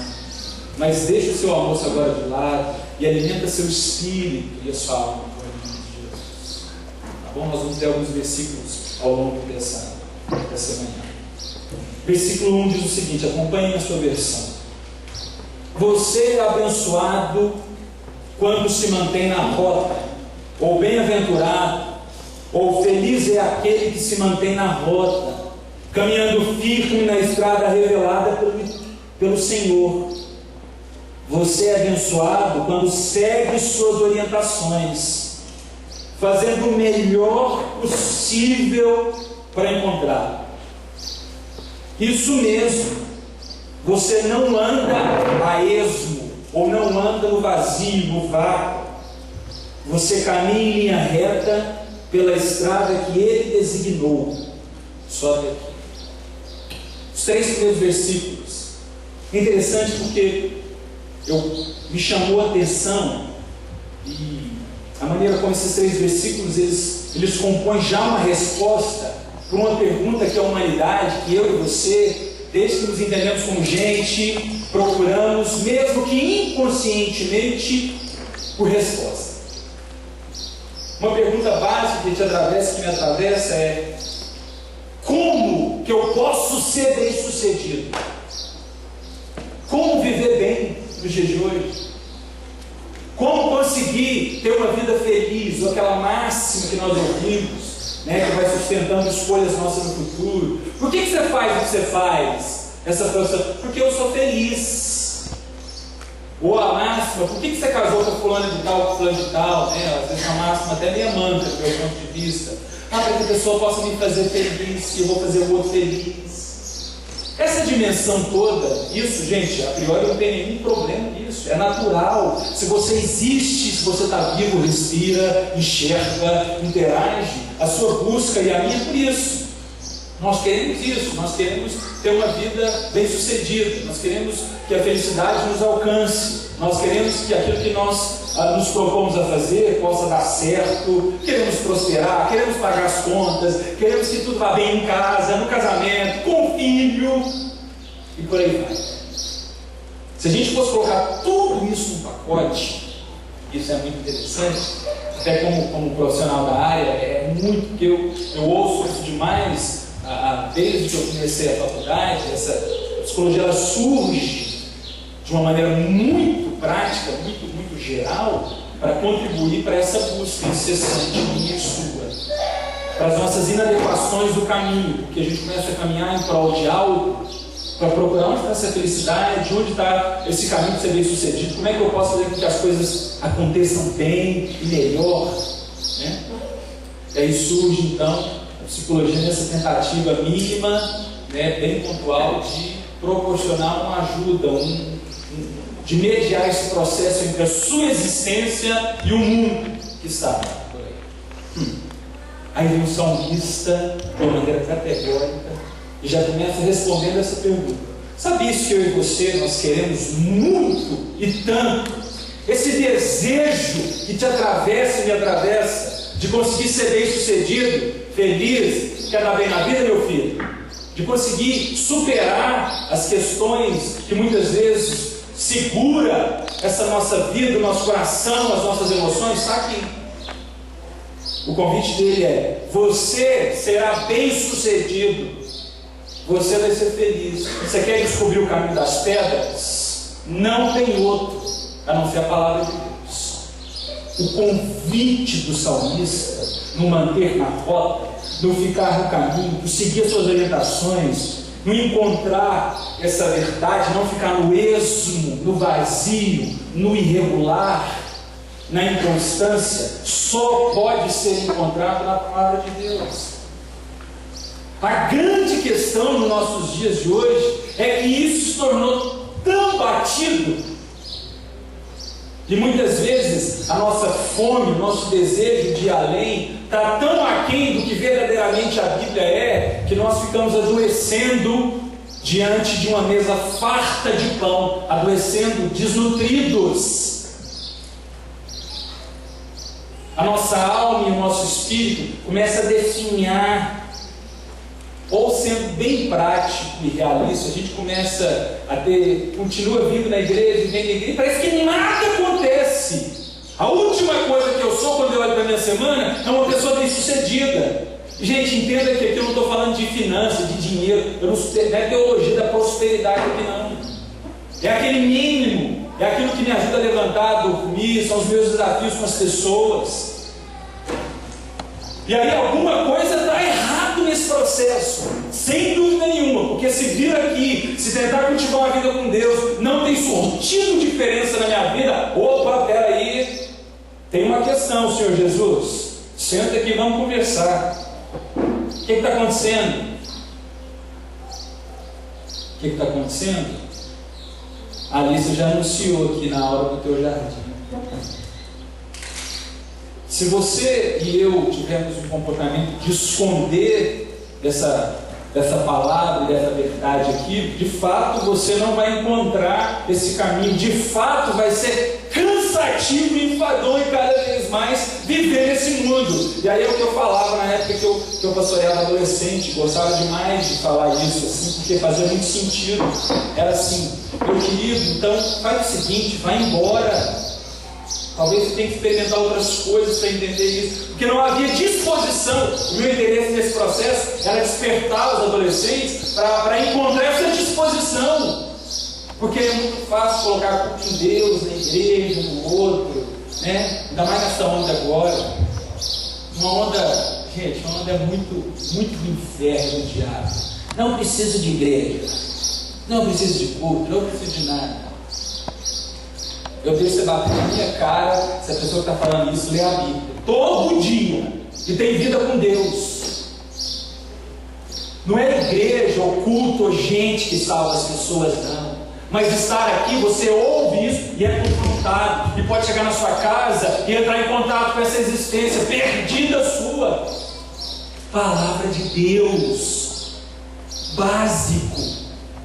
Mas deixa o seu almoço agora de lado e alimenta seu espírito e a sua alma com o nome de Jesus. Tá bom? Nós vamos ter alguns versículos ao longo dessa manhã. Versículo 1 diz o seguinte, acompanhe a sua versão. Você é abençoado quando se mantém na rota, ou bem-aventurado, ou feliz é aquele que se mantém na rota, caminhando firme na estrada revelada pelo Senhor. Você é abençoado quando segue suas orientações, fazendo o melhor possível para encontrá-lo. Isso mesmo, você não anda a esmo, ou não anda no vazio, no vácuo. Você caminha em linha reta pela estrada que Ele designou. Sobe aqui. Os 3 primeiros versículos. É interessante porque me chamou a atenção e a maneira como esses 3 versículos eles compõem já uma resposta para uma pergunta que a humanidade, que eu e você, desde que nos entendemos como gente, procuramos, mesmo que inconscientemente, por resposta. Uma pergunta básica que te atravessa, que me atravessa é: como que eu posso ser bem-sucedido? Como viver bem no dia de hoje? Como conseguir ter uma vida feliz, ou aquela máxima que nós ouvimos, né, que vai sustentando escolhas nossas no futuro? Por que você faz o que você faz? Essa pessoa, porque eu sou feliz. Ou a máxima, por que você casou com fulano de tal, com fulano de tal? Né? Às vezes uma máxima até meia manca do meu ponto de vista. Para que a pessoa possa me fazer feliz, que eu vou fazer o outro feliz. Essa dimensão toda, isso, gente, a priori não tem nenhum problema nisso. É natural. Se você existe, se você está vivo, respira, enxerga, interage, a sua busca e a minha é por isso. Nós queremos isso, nós queremos ter uma vida bem-sucedida, nós queremos que a felicidade nos alcance, nós queremos que aquilo que nós nos propomos a fazer possa dar certo, queremos prosperar, queremos pagar as contas, queremos que tudo vá bem em casa, no casamento, com o filho, e por aí vai. Se a gente fosse colocar tudo isso num pacote, isso é muito interessante, até como profissional da área, é muito que eu ouço isso demais, desde que eu comecei a faculdade. Essa psicologia ela surge de uma maneira muito prática, muito geral, para contribuir para essa busca incessante minha e sua, para as nossas inadequações do caminho, porque a gente começa a caminhar em prol de algo, para procurar onde está essa felicidade, onde está esse caminho de ser bem sucedido, como é que eu posso fazer com que as coisas aconteçam bem e melhor, né? E aí surge então a psicologia nessa tentativa mínima, né, bem pontual, de proporcionar uma ajuda, de mediar esse processo entre a sua existência e o mundo que está por aí. Aí vem o salmista de uma maneira categórica e já começa respondendo essa pergunta. Sabe isso que eu e você, nós queremos muito e tanto? Esse desejo que te atravessa e me atravessa, de conseguir ser bem sucedido, feliz, quer dar bem na vida, meu filho? De conseguir superar as questões que muitas vezes segura essa nossa vida, o nosso coração, as nossas emoções, está aqui. O convite dele é: você será bem sucedido, você vai ser feliz. Você quer descobrir o caminho das pedras? Não tem outro a não ser a palavra de Deus. O convite do salmista no manter na rota, no ficar no caminho, no seguir as suas orientações, no encontrar essa verdade, não ficar no esmo, no vazio, no irregular, na inconstância, só pode ser encontrado na palavra de Deus. A grande questão nos nossos dias de hoje é que isso se tornou tão batido e muitas vezes a nossa fome, o nosso desejo de ir além está tão aquém do que verdadeiramente a Bíblia é, que nós ficamos adoecendo diante de uma mesa farta de pão, adoecendo, desnutridos. A nossa alma e o nosso espírito começa a definhar. Ou sendo bem prático e realista, a gente começa a continua vindo na igreja, vem na igreja, parece que nada acontece. A última coisa que eu sou quando eu olho para a minha semana é uma pessoa bem sucedida. Gente, entenda que aqui eu não estou falando de finanças, de dinheiro, não é teologia da prosperidade aqui não. É aquele mínimo, é aquilo que me ajuda a levantar, a dormir, são os meus desafios com as pessoas. E aí alguma coisa está errado nesse processo, sem dúvida nenhuma, porque se vir aqui, se tentar cultivar uma vida com Deus, não tem surtido diferença na minha vida. Opa, peraí, tem uma questão, Senhor Jesus, senta aqui, vamos conversar. O que está acontecendo? O que está acontecendo? A Alice já anunciou aqui na hora do teu jardim. Se você e eu tivermos um comportamento de esconder dessa palavra e dessa verdade aqui, de fato você não vai encontrar esse caminho, de fato vai ser cansativo e enfadonho cada vez mais viver nesse mundo. E aí é o que eu falava na época que eu pastoreava adolescente, gostava demais de falar isso assim, porque fazia muito sentido. Era assim: meu querido, então faz o seguinte, vai embora. Talvez você tenha que experimentar outras coisas para entender isso, porque não havia disposição. O meu interesse nesse processo era despertar os adolescentes para encontrar essa disposição, porque é muito fácil colocar a culpa em Deus, na igreja, no outro, né? Ainda mais nessa onda agora, uma onda, gente, uma onda muito do inferno, do diabo. Não preciso de igreja, não preciso de culto, não preciso de nada. Eu deixo você bater na minha cara se a pessoa que está falando isso lê a Bíblia todo dia e tem vida com Deus. Não é igreja, ou culto, ou gente que salva as pessoas, não. Mas estar aqui, você ouve isso e é confrontado, e pode chegar na sua casa e entrar em contato com essa existência perdida sua. Palavra de Deus. básico.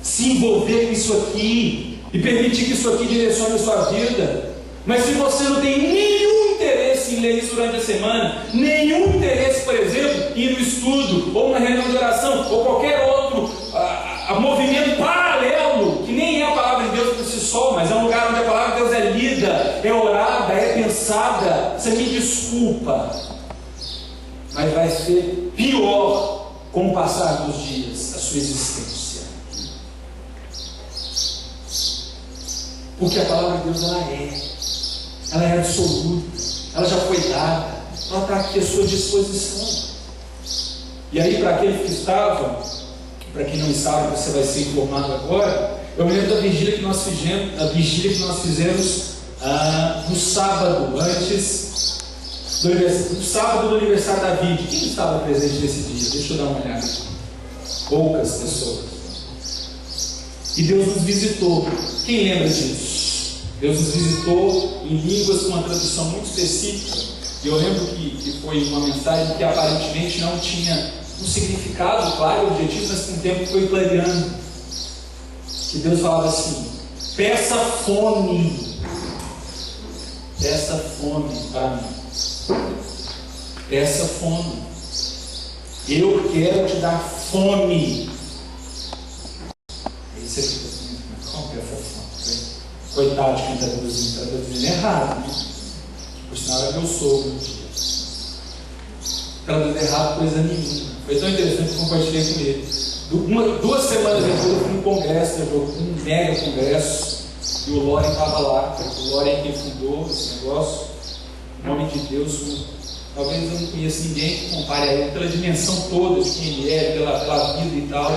Se envolver com isso aqui e permitir que isso aqui direcione a sua vida. Mas se você não tem nenhum interesse em ler isso durante a semana, nenhum interesse, por exemplo, em ir no estudo, ou uma reunião de oração, ou qualquer outro movimento paralelo, que nem é a palavra de Deus por si só, mas é um lugar onde a palavra de Deus é lida, é orada, é pensada, você me desculpa, mas vai ser pior com o passar dos dias, a sua existência. Porque a palavra de Deus, ela é absoluta, ela já foi dada, ela está aqui à sua disposição. E aí, para aquele que estava, para quem não estava, você vai ser informado agora. Eu me lembro da vigília que nós fizemos no sábado, antes do sábado do aniversário da David. Quem estava presente nesse dia? Deixa eu dar uma olhada. Poucas pessoas. E Deus nos visitou. Quem lembra disso? Deus nos visitou em línguas com uma tradução muito específica. E eu lembro que foi uma mensagem que aparentemente não tinha um significado claro, objetivo, mas com o tempo foi clareando. Que Deus falava assim: peça fome para mim, peça fome, eu quero te dar fome. Aí você fica assim: como que é essa fome? Coitado de quem está traduzindo errado, né? Por sinal é meu sogro um dia. Traduzindo errado coisa nenhuma. Foi tão interessante que eu compartilhei com ele. 2 semanas depois eu fui num congresso, um mega congresso, e o Loren estava lá. O Loren é quem fundou esse negócio. Em nome de Deus, talvez eu não conheça ninguém que compare a ele pela dimensão toda de quem ele é, pela vida e tal.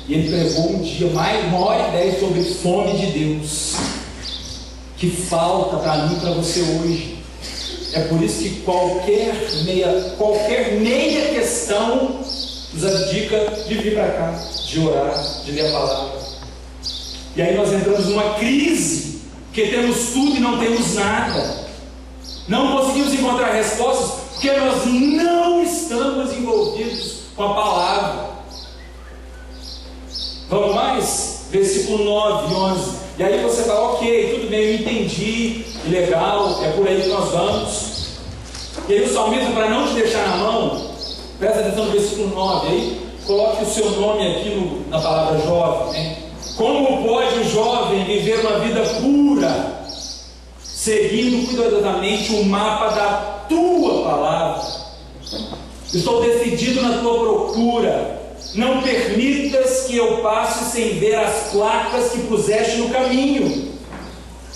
E ele pregou um dia, uma hora e 10 sobre fome de Deus, que falta para mim e para você hoje. É por isso que qualquer meia questão nos abdica de vir para cá, de orar, de ler a palavra. E aí nós entramos numa crise, porque temos tudo e não temos nada. Não conseguimos encontrar respostas, porque nós não estamos envolvidos com a palavra. Vamos mais? Versículo 9 e 11. E aí você fala: ok, tudo bem, eu entendi, legal, é por aí que nós vamos. E aí o salmista, para não te deixar na mão, presta atenção no versículo 9 aí, coloque o seu nome aqui na palavra jovem, né? Como pode o jovem viver uma vida pura, seguindo cuidadosamente o mapa da tua palavra? Estou decidido na tua procura. Não permitas que eu passe sem ver as placas que puseste no caminho.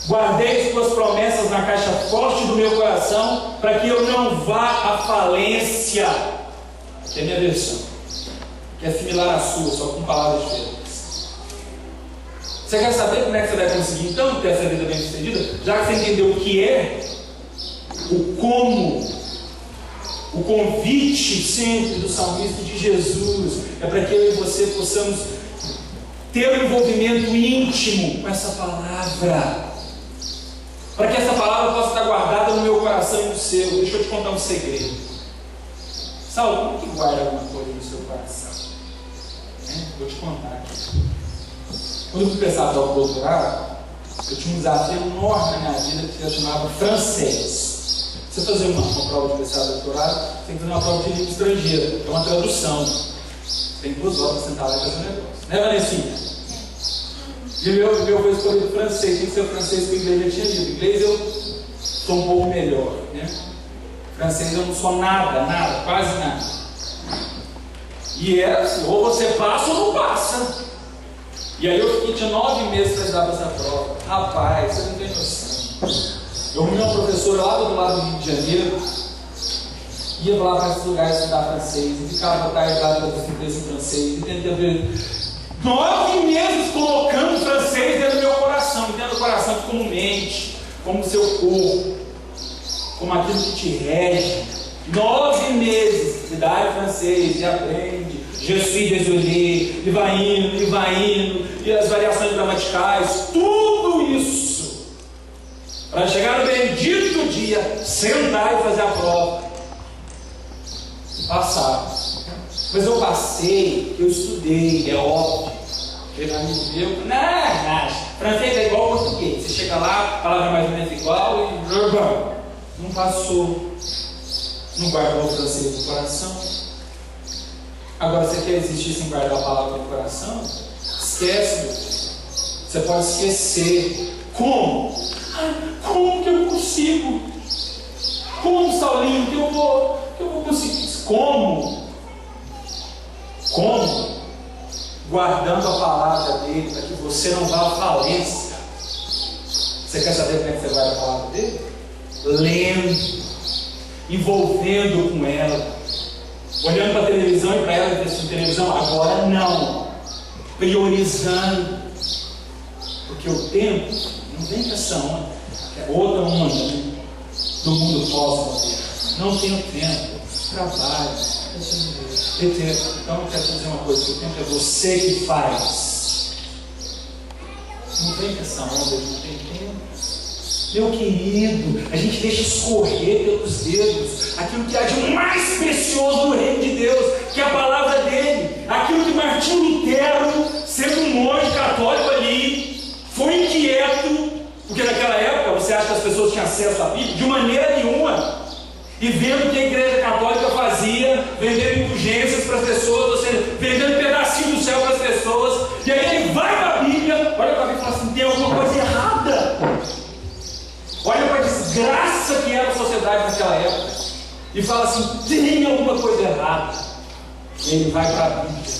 Guardei as tuas promessas na caixa forte do meu coração, para que eu não vá à falência. Aqui é a minha versão, que é similar à sua, só com palavras diferentes. Você quer saber como é que você vai conseguir então ter essa vida bem sucedida? Já que você entendeu o que é, o como, o convite sempre do salmista de Jesus é para que eu e você possamos ter um envolvimento íntimo com essa palavra, para que essa palavra possa estar guardada no meu coração e no seu. Deixa eu te contar um segredo. Saulo, como que guarda alguma coisa no seu coração? Vou te contar aqui. Quando eu fui pensar para o doutorado, eu tinha um desafio enorme na minha vida que se chamava francês. Você fazer uma prova de mestrado e doutorado, você tem que fazer uma prova de língua estrangeira, é uma tradução. Tem 2 horas para sentar lá e fazer um negócio. Né, Vanessinha? E o meu foi escolhido francês, tem que ser o francês que o inglês já tinha lido. O inglês eu sou um pouco melhor, né? Francês eu não sou nada, quase nada. E era assim, ou você passa ou não passa. E aí eu tinha 9 meses para estudar para essa prova. Rapaz, você não tem noção. Eu arrumei uma professora lá do lado do Rio de Janeiro, ia lá para esses lugares estudar francês, e ficava tarde lá para defender esse francês, entendeu? 9 meses colocando francês dentro do meu coração, dentro do coração como mente, como seu corpo, como aquilo que te rege. 9 meses, se dá francês e aprende, je suis désolé, e vai indo, e as variações gramaticais, tudo isso, para chegar no bendito dia, sentar e fazer a prova, e passar. Mas eu passei, eu estudei, é óbvio. Teve um amigo meu, não, francês é igual ao português. Você chega lá, a palavra é mais ou menos igual e não passou. Não guardou o francês no coração. Agora, você quer existir sem guardar a palavra no coração? Esquece, meu filho. Você pode esquecer. Como? Como que eu consigo? Como, Saulinho, que eu vou conseguir? Como? Como? Guardando a palavra dele, para que você não vá à falência. Você quer saber como é que você guarda a palavra dele? Lendo, envolvendo com ela, olhando para a televisão e para ela assistindo televisão. Agora não, priorizando, porque o tempo não vem com essa onda, é outra onda do mundo pós-moderno. Não tenho tempo, trabalho. Então eu quero dizer uma coisa: o tempo é você que faz. Não vem com essa onda, não tem tempo. Meu querido, a gente deixa escorrer pelos dedos aquilo que há de mais precioso no reino de Deus, que é a palavra dele. Aquilo que Martinho Lutero, sendo um monge católico ali, foi inquieto, porque naquela época você acha que as pessoas tinham acesso à Bíblia? De maneira nenhuma. E vendo o que a igreja católica fazia, vendendo indulgências para as pessoas, ou seja, vendendo pedacinho do céu para as pessoas, e aí ele vai para a Bíblia, olha para a Bíblia e fala assim: tem alguma coisa errada. Olha para a desgraça que era a sociedade naquela época, e fala assim: tem alguma coisa errada. E ele vai para a Bíblia,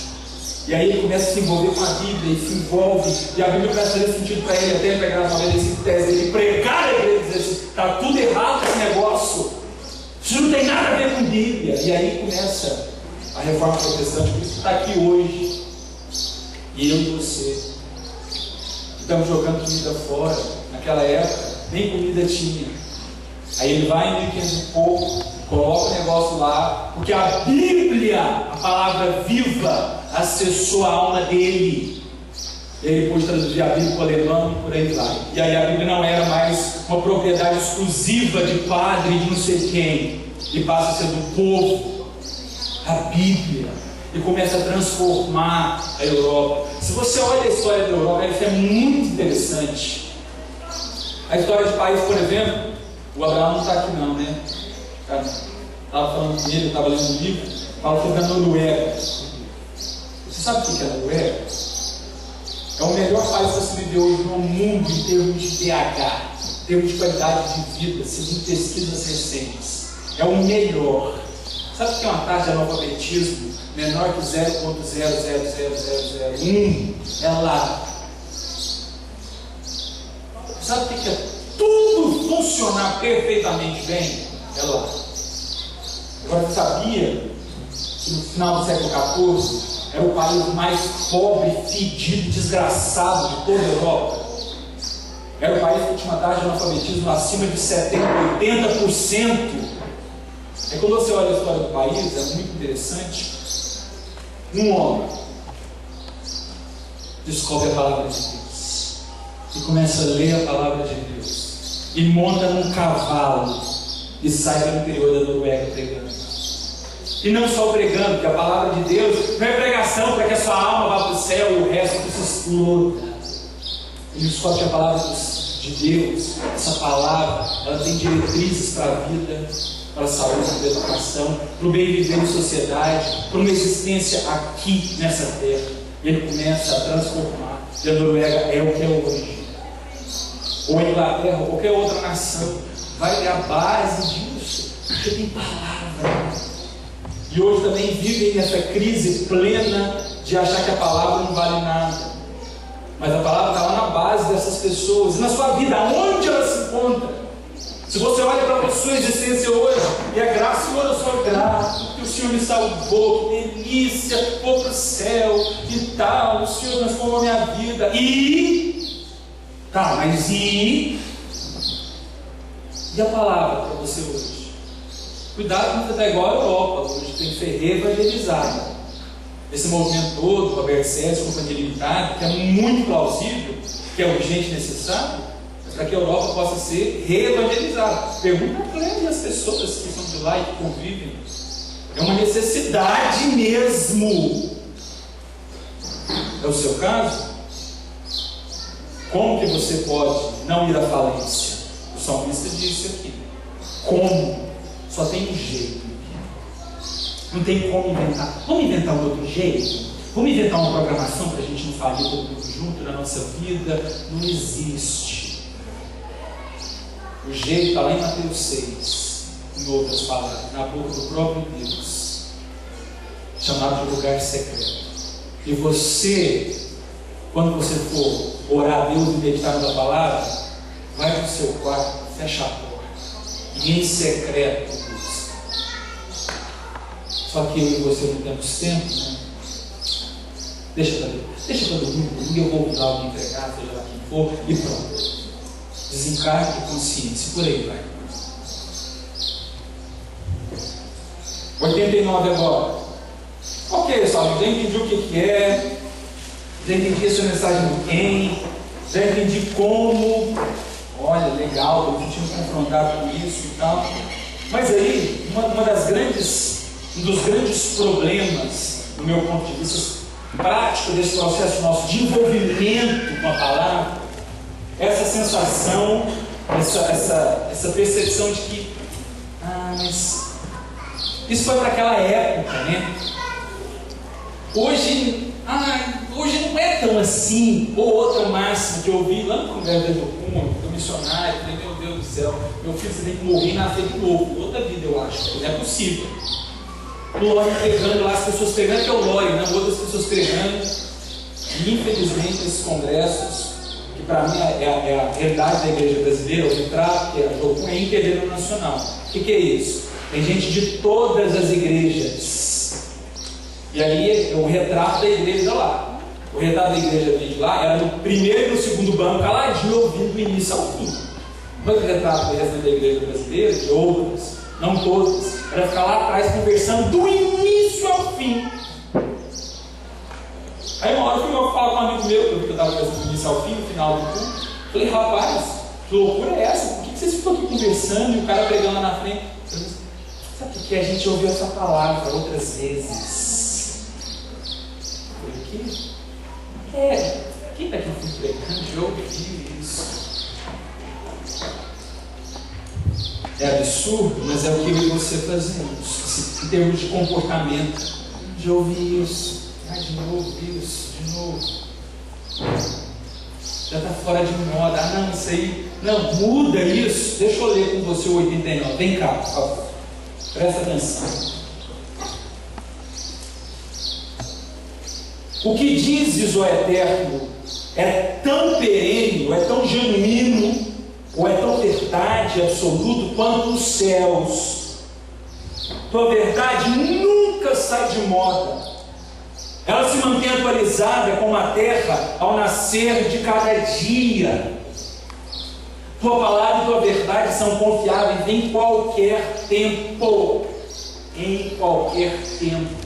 e aí ele começa a se envolver com a Bíblia, e se envolve, e a Bíblia começa a fazer sentido para ele, até ele pegar na 95 tese, ele pregar a igreja e dizer assim: está tudo errado esse negócio. Isso não tem nada a ver com Bíblia. E aí começa a reforma protestante. Por isso está aqui hoje. E eu e você estamos jogando comida fora. Naquela época, nem comida tinha. Aí ele vai em 1500 e pouco, coloca o negócio lá, porque a Bíblia, a palavra viva, acessou a alma dele. Ele pôde traduzir a Bíblia para o alemão e por aí vai. E aí a Bíblia não era mais uma propriedade exclusiva de padre de não sei quem, e passa a ser do povo. A Bíblia. E começa a transformar a Europa. Se você olha a história da Europa, isso é muito interessante. A história de país, por exemplo, o Abraão não está aqui não, né? Estava falando com ele, estava lendo um livro, fala sobre a Noruega. Você sabe o que é a Noruega? É o melhor país para se viver hoje no mundo em termos de pH, em termos de qualidade de vida, segundo pesquisas recentes. É o melhor. Sabe o que é uma taxa de analfabetismo menor que 0,000001? É lá. Sabe o que é tudo funcionar perfeitamente bem? É lá. Agora, você sabia que no final do século XIV era o país mais pobre, fedido, desgraçado de toda a Europa? Era o país que tinha uma taxa de analfabetismo acima de 70%, 80%. É quando você olha a história do país, é muito interessante. Um homem descobre a palavra de Deus e começa a ler a palavra de Deus e monta num cavalo e sai do interior da Noruega pregando. E não só pregando, porque a palavra de Deus não é pregação para que a sua alma vá para o céu e o resto se exploda. Ele descobre que a palavra de Deus, essa palavra, ela tem diretrizes para a vida, para a saúde, para a educação, para o bem viver em sociedade, para uma existência aqui nessa terra. E ele começa a transformar. E a Noruega é o que é hoje. Ou a Inglaterra, ou qualquer outra nação, vai ter a base disso, porque tem palavra. E hoje também vivem nessa crise plena de achar que a palavra não vale nada. Mas a palavra está lá na base dessas pessoas. E na sua vida, onde ela se encontra? Se você olha para a sua existência hoje, e a graça, Senhor, eu sou grato, porque o Senhor me salvou, que delícia, vou para o céu e tal, o Senhor transformou a minha vida. Mas e a palavra para você hoje? Cuidado que você está igual a Europa, hoje tem que ser reevangelizado. Esse movimento todo, Robert Sessions, Companhia Limitada, que é muito plausível, que é urgente e necessário, mas para que a Europa possa ser reevangelizada. Pergunta a as pessoas que são de lá e que convivem. É uma necessidade mesmo. É o seu caso? Como que você pode não ir à falência? O salmista disse aqui. Como? Só tem um jeito. Não tem como inventar. Vamos inventar um outro jeito? Vamos inventar uma programação para a gente não falir todo mundo junto na nossa vida? Não existe. O jeito está lá em Mateus 6, em outras palavras, na boca do próprio Deus, chamado de lugar secreto. E você, quando você for orar a Deus e meditar na palavra, vai para o seu quarto, fecha a porta e em secreto busca. Só que eu e você não temos tempo, né? Deixa para domingo, eu vou dar alguém entregar, seja lá quem for, e pronto. Desencargue de consciência, por aí vai. 89 agora. Ok, pessoal, já entendi o que é, já entendi a sua mensagem do quem, já entendi como. Olha, legal, estou me sentindo confrontado com isso e tal. Mas aí, um dos grandes problemas, do meu ponto de vista prático desse processo nosso de envolvimento com a palavra, essa sensação, essa percepção de que, mas isso foi para aquela época, né? Hoje não é tão assim. Ou outra máxima que eu ouvi lá no Congresso do Cunha, do missionário, falei, meu Deus do céu, meu filho, você tem que morrer e nascer de novo, outra vida, eu acho, não é possível. O Lore pregando lá, as pessoas pregando, que é o Lore, né? Outras pessoas pregando, e infelizmente esses congressos, que para mim é a realidade da igreja brasileira, o retrato que é internacional. O que é isso? Tem gente de todas as igrejas. E aí o retrato da igreja lá. O retrato da igreja de lá era no primeiro e no segundo banco, caladinho, ouvindo do início ao fim. Mas o retrato da igreja brasileira, de outras, não todas, era ficar lá atrás conversando do início ao fim. Aí uma hora eu fui falar com um amigo meu, que eu estava conversando do início ao fim, no final do culto. Falei, rapaz, que loucura é essa? Por que vocês ficam aqui conversando e o cara pregando lá na frente? Sabe por que a gente ouviu essa palavra outras vezes? Por quê? Quem está aqui pregando já ouviu isso? É absurdo, mas é o que eu e você fazemos. Em termos de comportamento, já ouvi isso. De novo, isso, de novo. Já está fora de moda. Não, isso aí. Não, muda isso. Deixa eu ler com você o 89. Vem cá, por favor. Presta atenção. O que dizes, ó Eterno, é tão perene, ou é tão genuíno, ou é tão verdade absoluto quanto os céus. Tua verdade nunca sai de moda. Ela se mantém atualizada como a terra ao nascer de cada dia. Tua palavra e tua verdade são confiáveis em qualquer tempo. Em qualquer tempo.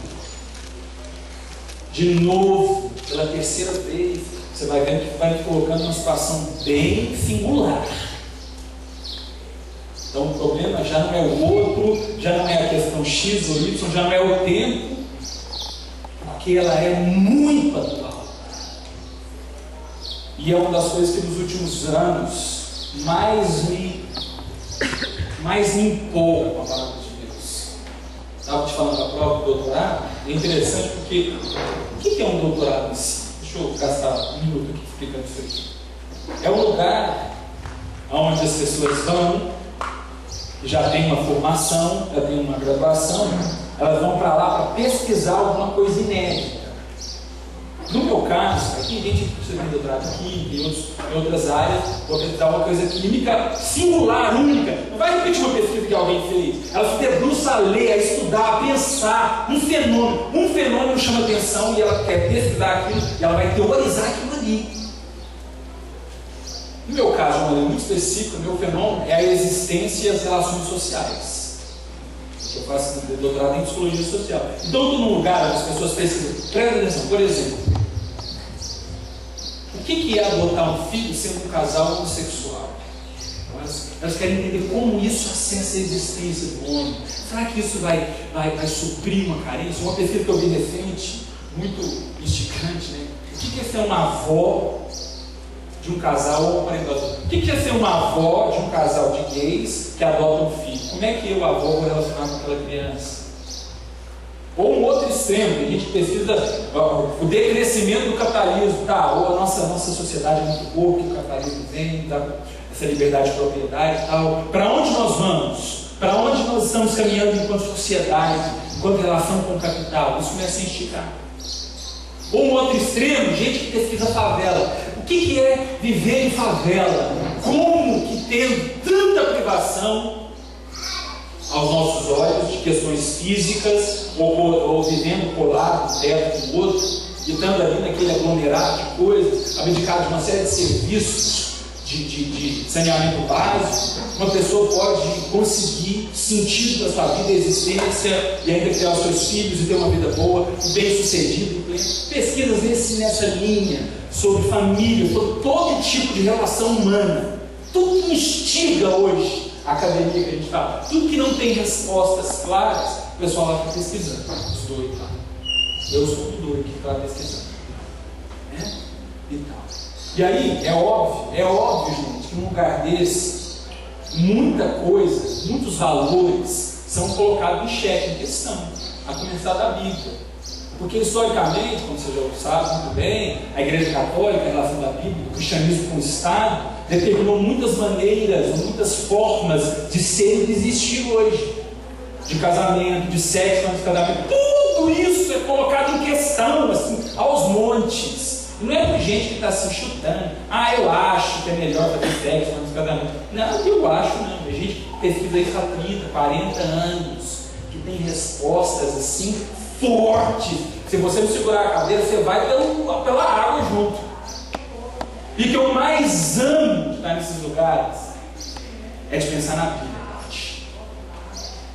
De novo, pela terceira vez, você vai vendo que vai me colocando numa situação bem singular. Então o problema já não é o outro, já não é a questão X ou Y, já não é o tempo, porque ela é muito atual. E é uma das coisas que nos últimos anos mais me empolga com a palavra de Deus. Estava te falando da prova do doutorado, é interessante porque o que é um doutorado em si? Deixa eu gastar um minuto aqui explicando isso aqui. É um lugar onde as pessoas vão, já tem uma formação, já tem uma graduação, elas vão para lá para pesquisar alguma coisa inédita. No meu caso, aqui a gente precisa de doutorado aqui, em outras áreas, vou pesquisar uma coisa química singular, única. Não vai repetir uma pesquisa que alguém fez. Ela se debruça a ler, a estudar, a pensar um fenômeno. Um fenômeno chama atenção e ela quer pesquisar aquilo e ela vai teorizar aquilo ali. No meu caso, uma lei muito específica, o meu fenômeno é a existência e as relações sociais. Eu faço doutorado em psicologia social. Então, estou num lugar onde as pessoas pesquisam. Presta atenção, por exemplo, o que é adotar um filho sendo um casal homossexual? Olha só. elas querem entender como isso acessa a existência do homem. Será que isso vai suprir uma carência? Uma pesquisa que eu vi recente, muito instigante, né? O que é ser uma avó de um casal homoparental? O que é ser uma avó de um casal de gays que adota um filho? Como é que eu, avó, vou relacionar com aquela criança? Ou um outro extremo, a gente pesquisa o decrescimento do capitalismo, tá? Ou a nossa sociedade é muito boa, que o capitalismo vem, dá essa liberdade de propriedade e tal. Para onde nós vamos? Para onde nós estamos caminhando enquanto sociedade, enquanto relação com o capital? Isso começa a esticar. Ou um outro extremo, gente que pesquisa favela. O que é viver em favela? Como que tendo tanta privação aos nossos olhos de questões físicas, ou vivendo colado no teto do outro, e estando ali naquele aglomerado de coisas, abdicado de uma série de serviços de saneamento básico, uma pessoa pode conseguir sentido da sua vida, existência, e ainda criar os seus filhos e ter uma vida boa, bem sucedida. Pesquisas nessa linha sobre família, sobre todo tipo de relação humana, tudo que instiga hoje a academia que a gente fala, tudo que não tem respostas claras, o pessoal lá está pesquisando, os doidos lá. Eu sou um doido que está pesquisando, né? E tal. E aí, é óbvio, gente, que num lugar desse, muita coisa, muitos valores são colocados em xeque, em questão, a começar da Bíblia. Porque historicamente, como você já sabe muito bem, a Igreja Católica, em relação da Bíblia, o cristianismo com o Estado, determinou muitas maneiras, muitas formas de ser e de existir hoje. De casamento, de sexo antes de casamento, tudo isso é colocado em questão, assim, aos montes. Não é por gente que está se chutando. Eu acho que é melhor fazer sexo antes de casamento. Não, eu acho não. A gente pesquisa isso há 30, 40 anos, que tem respostas assim fortes. Se você não segurar a cadeira, você vai pela água junto. E o que eu mais amo de estar nesses lugares é de pensar na Bíblia.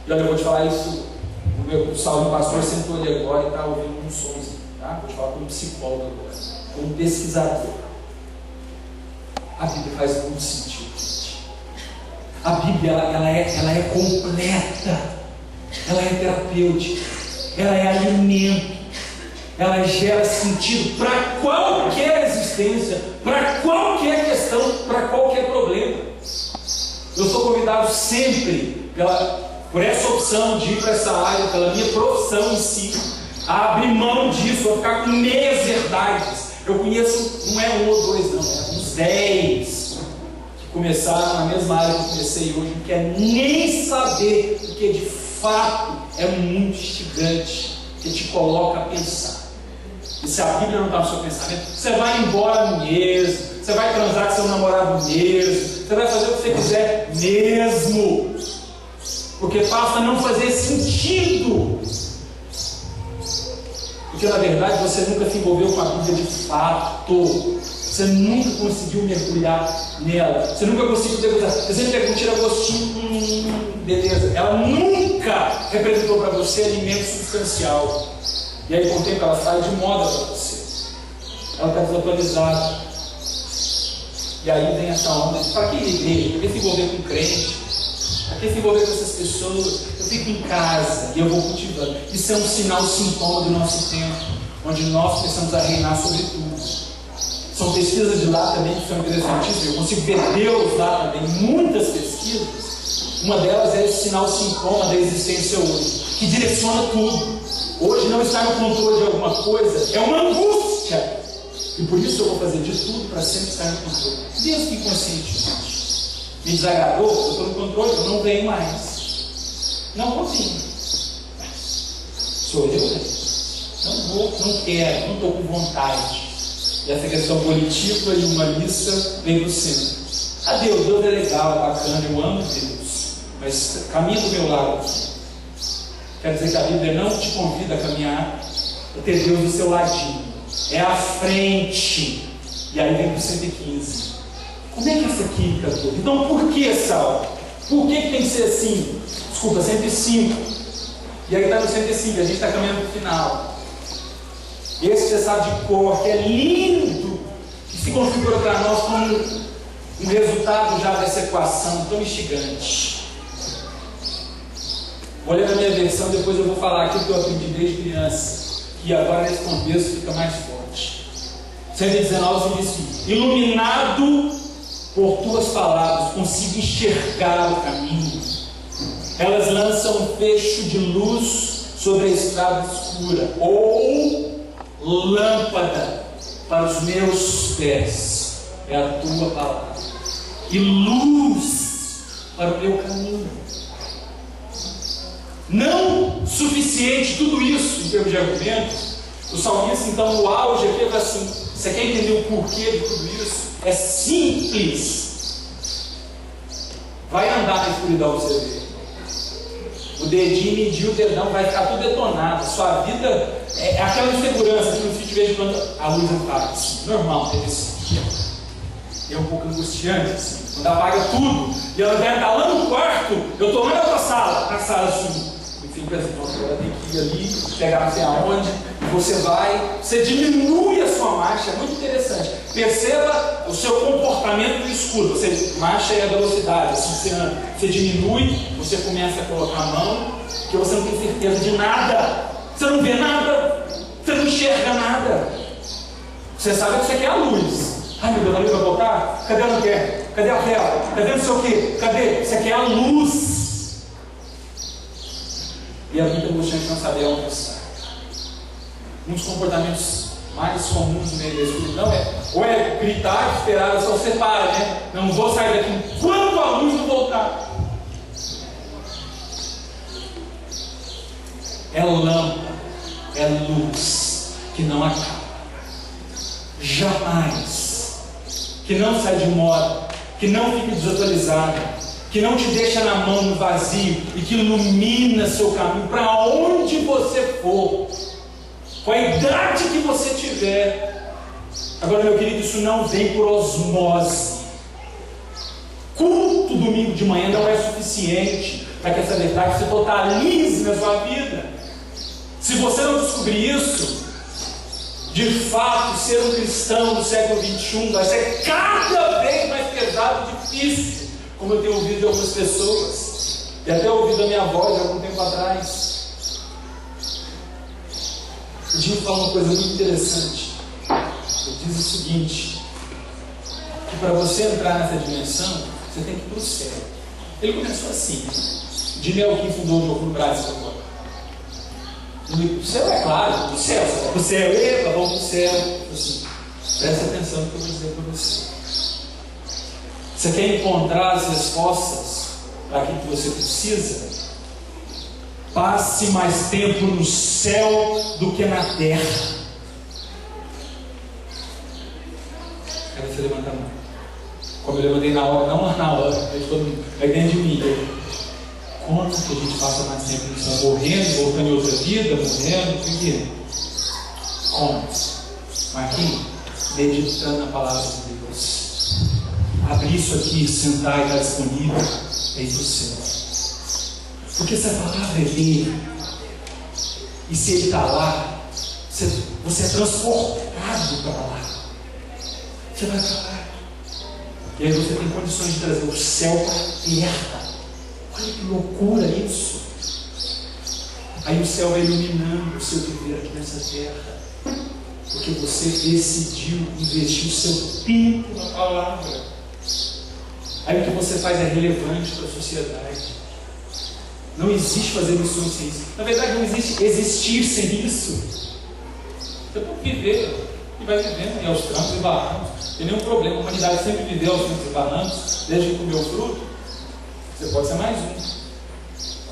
E olha, eu vou te falar isso. O Saulo, pastor, sentou ali agora e está ouvindo um somzinho, tá? Vou te falar como psicólogo agora, como pesquisador. A Bíblia faz muito sentido, gente. A Bíblia ela é completa, ela é terapêutica, ela é alimento, ela gera sentido para qualquer existência, para qualquer questão, para qualquer problema. Eu sou convidado sempre por essa opção de ir para essa área, pela minha profissão em si, a abrir mão disso, a ficar com meias verdades. Eu conheço, não é um ou dois, não, é uns 10 que começaram na mesma área que eu comecei hoje, não quer nem saber, porque de fato é muito instigante, que te coloca a pensar. E se a Bíblia não está no seu pensamento, você vai embora mesmo, você vai transar com seu namorado mesmo, você vai fazer o que você quiser mesmo, porque passa a não fazer sentido. Porque na verdade você nunca se envolveu com a Bíblia de fato, você nunca conseguiu mergulhar nela, você nunca conseguiu degustar, você sempre tira gostinho, beleza. Ela nunca representou para você alimento substancial. E aí com o tempo ela sai de moda para você, ela está desatualizada. E aí vem essa onda de para que igreja? Para que se envolver com crente? Para que se envolver com essas pessoas? Eu fico em casa e eu vou cultivando. Isso é um sinal, sintoma do nosso tempo, onde nós começamos a reinar sobre tudo. São pesquisas de lá também que são interessantíssimas. Eu consigo ver Deus lá também, muitas pesquisas. Uma delas é esse sinal, sintoma da existência hoje, que direciona tudo. Hoje não estar no controle de alguma coisa é uma angústia. E por isso eu vou fazer de tudo para sempre estar no controle. Mesmo que inconscientemente. Me desagradou, eu estou no controle, eu não venho mais. Não consigo. Sou eu, né? Não vou, não quero, não estou com vontade. E essa questão positiva e humanista vem do centro. Deus é legal, é bacana, eu amo Deus. Mas caminha do meu lado. Quer dizer que a Bíblia não te convida a caminhar, a ter Deus do seu ladinho. É à frente. E aí vem para o 115. Como é que isso aqui, cantor? Então por que, Sal? Por que tem que ser assim? Desculpa, 105. E aí está no 105, a gente está caminhando para o final. Esse você sabe de cor, que é lindo, que se configura para nós como um resultado já dessa equação tão instigante. Olha na minha versão, depois eu vou falar aquilo que eu aprendi desde criança, que agora nesse contexto fica mais forte. 119 diz assim: iluminado por tuas palavras, consigo enxergar o caminho. Elas lançam um fecho de luz sobre a estrada escura, ou lâmpada para os meus pés, é a tua palavra, e luz para o meu caminho. Não suficiente tudo isso em termos de argumento, o salmista então no auge aqui fala assim: você quer entender o porquê de tudo isso? É simples. Vai andar na escuridão para você ver. O dedinho medir o dedão, vai ficar tudo detonado. Sua vida é aquela insegurança que no sítio de vez em quando a luz apaga. Assim, normal, teve esse dia. É um pouco angustiante, assim. Quando apaga tudo e ela deve estar lá no quarto, eu estou lá na tua sala, na sala assim. Enfim, pensa, agora tem que ir ali, pegar não sei aonde. Você vai, você diminui a sua marcha, é muito interessante. Perceba o seu comportamento no escuro. Você marcha é a velocidade, assim, você anda, você diminui, você começa a colocar a mão, porque você não tem certeza de nada, você não vê nada, você não enxerga nada. Você sabe que você quer a luz. Ai meu Deus, a luz vai voltar? Cadê a lanterna? Cadê a vela? Cadê não sei o quê? Cadê? Você quer a luz. E a vida angustiante não saber onde está. Um dos comportamentos mais comuns no meio da escuridão ou é gritar, esperar, só você para, né? Não vou sair daqui enquanto a luz não voltar. É lâmpada, é luz que não acaba. Jamais. Que não sai de moda, que não fica desatualizada, que não te deixa na mão no vazio e que ilumina seu caminho para onde você for. Com a idade que você tiver. Agora, meu querido, isso não vem por osmose. Culto domingo de manhã não é suficiente para que essa verdade se totalize na sua vida. Se você não descobrir isso, de fato, ser um cristão do século XXI vai ser cada vez mais pesado e difícil, como eu tenho ouvido de algumas pessoas, e até ouvido da minha avó de algum tempo atrás. O Dinho fala uma coisa muito interessante. Ele diz o seguinte: que para você entrar nessa dimensão, você tem que ir para o céu. Ele começou assim. Jimmy Elkin fundou o Jogo no Brasil agora. O céu é claro, o céu, você vai para o céu, epa, vamos para o céu. Assim, presta atenção no que eu vou dizer para você. Você quer encontrar as respostas para aquilo que você precisa? Passe mais tempo no céu do que na terra. Quero você levantar a mão. Como eu levantei na hora, não na hora, mas todo mundo vai dentro de mim. Como que a gente passa mais tempo no céu? Morrendo, voltando em outra vida, morrendo, o que? Como? Marquinhos, meditando na palavra de Deus. Abrir isso aqui, sentar e estar disponível, é ir para o céu. Porque essa palavra é dele. E se ele está lá, você é transportado para lá. Você vai para lá. E aí você tem condições de trazer o céu para a terra. Olha que loucura isso. Aí o céu vai iluminando o seu viver aqui nessa terra. Porque você decidiu investir o seu tempo na palavra. Aí o que você faz é relevante para a sociedade. Não existe fazer missões sem isso. Na verdade, não existe existir sem isso. Você pode viver e vai vivendo e aos trancos e barrancos. Não tem nenhum problema. A humanidade sempre viveu aos trancos e barrancos, desde que comeu fruto. Você pode ser mais um.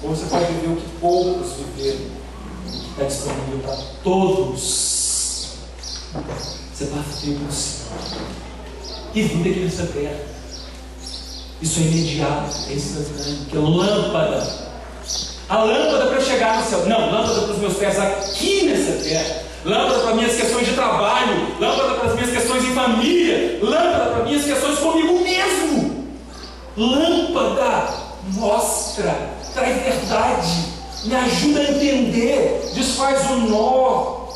Ou você pode viver o que poucos viveram, que está disponível para todos. Você passa tempo no céu e vida aqui nessa terra. Isso é imediato, é instantâneo, que é lâmpada. A lâmpada para chegar no céu. Não, lâmpada para os meus pés aqui nessa terra. Lâmpada para minhas questões de trabalho. Lâmpada para as minhas questões em família. Lâmpada para minhas questões comigo mesmo. Lâmpada mostra, traz verdade, me ajuda a entender, desfaz o nó.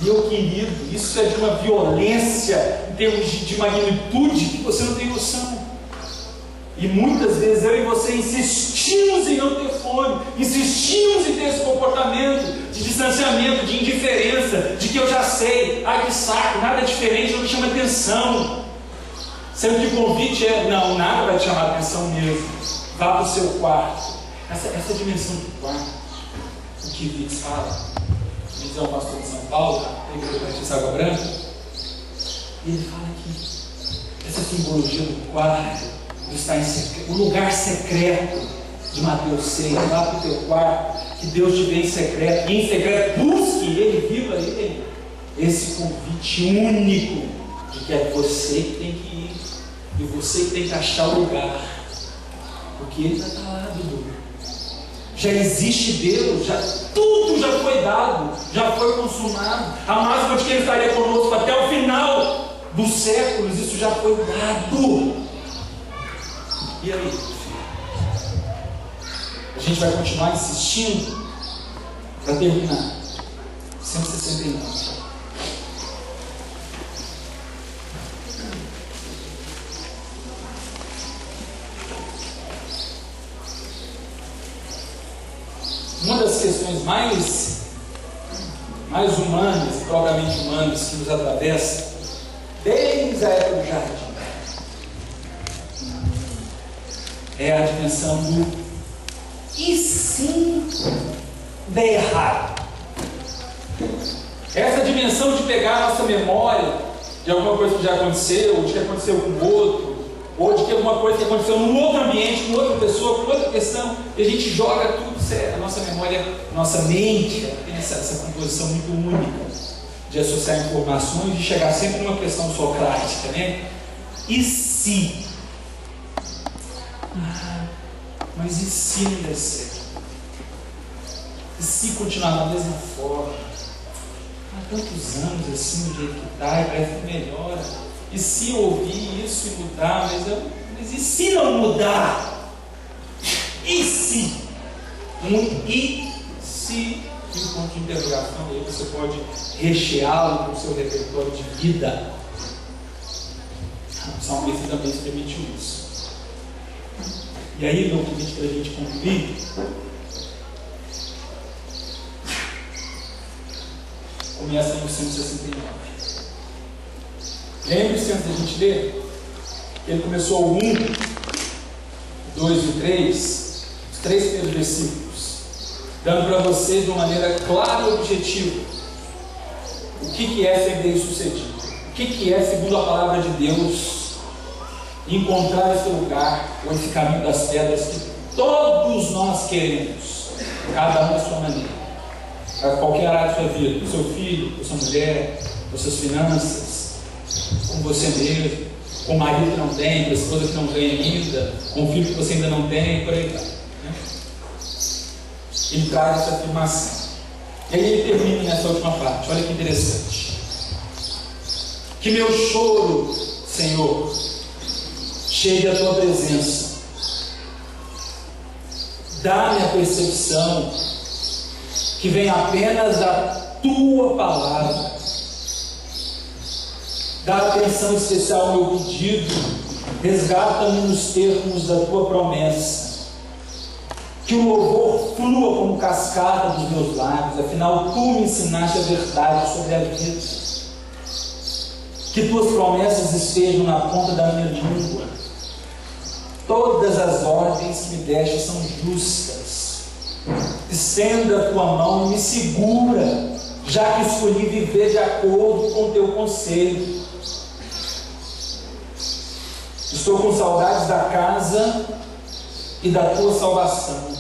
Meu querido, isso é de uma violência em termos de magnitude que você não tem noção. E muitas vezes eu e você insistimos em não ter fome, insistimos em ter esse comportamento de distanciamento, de indiferença, de que eu já sei, ai que saco, nada diferente, não me chama atenção. Sendo que o convite é, não, nada vai te chamar atenção mesmo. Vá para o seu quarto. Essa dimensão do quarto, o que Vitz fala, Vitz é um pastor de São Paulo, da Igreja Batista Água Branca, e ele fala que essa simbologia do quarto, está em secreto, o lugar secreto de Mateus 6, vá para o teu quarto, que Deus te vê em secreto, e em secreto busque Ele, viva Ele. Esse convite único de que é você que tem que ir, e você que tem que achar o lugar, porque Ele já está lá, Dudu. Já existe Deus, tudo já foi dado, já foi consumado. A máxima de que Ele estaria conosco até o final dos séculos, isso já foi dado. E aí? A gente vai continuar insistindo para terminar. 169. Uma das questões mais humanas, propriamente humanas, que nos atravessa desde a época do jardim, é a dimensão do e se der errado. Essa dimensão de pegar a nossa memória de alguma coisa que já aconteceu, ou de que aconteceu com o outro, ou de que alguma coisa que aconteceu num outro ambiente, com outra pessoa, com outra questão, e a gente joga tudo certo. A nossa memória, nossa mente, tem essa composição muito única de associar informações, de chegar sempre numa questão socrática, né? E se? Mas e se não der certo? E se continuar da mesma forma? Há tantos anos assim, do jeito que está, e parece que melhora. E se eu ouvir isso e mudar? Mas e se não mudar? E se? E se? E o ponto de interrogação aí você pode recheá-lo com o seu repertório de vida. O salmista também se permitiu isso. E aí, meu convite para a gente concluir, começa no 169. Lembre-se, antes da gente ler, que ele começou o 1, 2 e 3, os 3 primeiros versículos, dando para vocês de uma maneira clara e objetiva o que é ser bem-sucedido, o que é, segundo a palavra de Deus, encontrar esse lugar, ou esse caminho das pedras que todos nós queremos, cada um da sua maneira, para qualquer área da sua vida, com seu filho, com sua mulher, com suas finanças, com você mesmo, com o marido que não tem, com a esposa que não tem ainda, com o filho que você ainda não tem, por aí vai. Né? Ele traz essa afirmação. E aí ele termina nessa última parte, olha que interessante. Que meu choro, Senhor, chegue à tua presença. Dá-me a percepção que vem apenas da tua palavra. Dá atenção especial ao meu pedido. Resgata-me nos termos da tua promessa. Que o louvor flua como cascata dos meus lábios. Afinal, tu me ensinaste a verdade sobre a vida. Que tuas promessas estejam na ponta da minha língua. Todas as ordens que me deste são justas. Estenda a tua mão e me segura, já que escolhi viver de acordo com o teu conselho. Estou com saudades da casa e da tua salvação.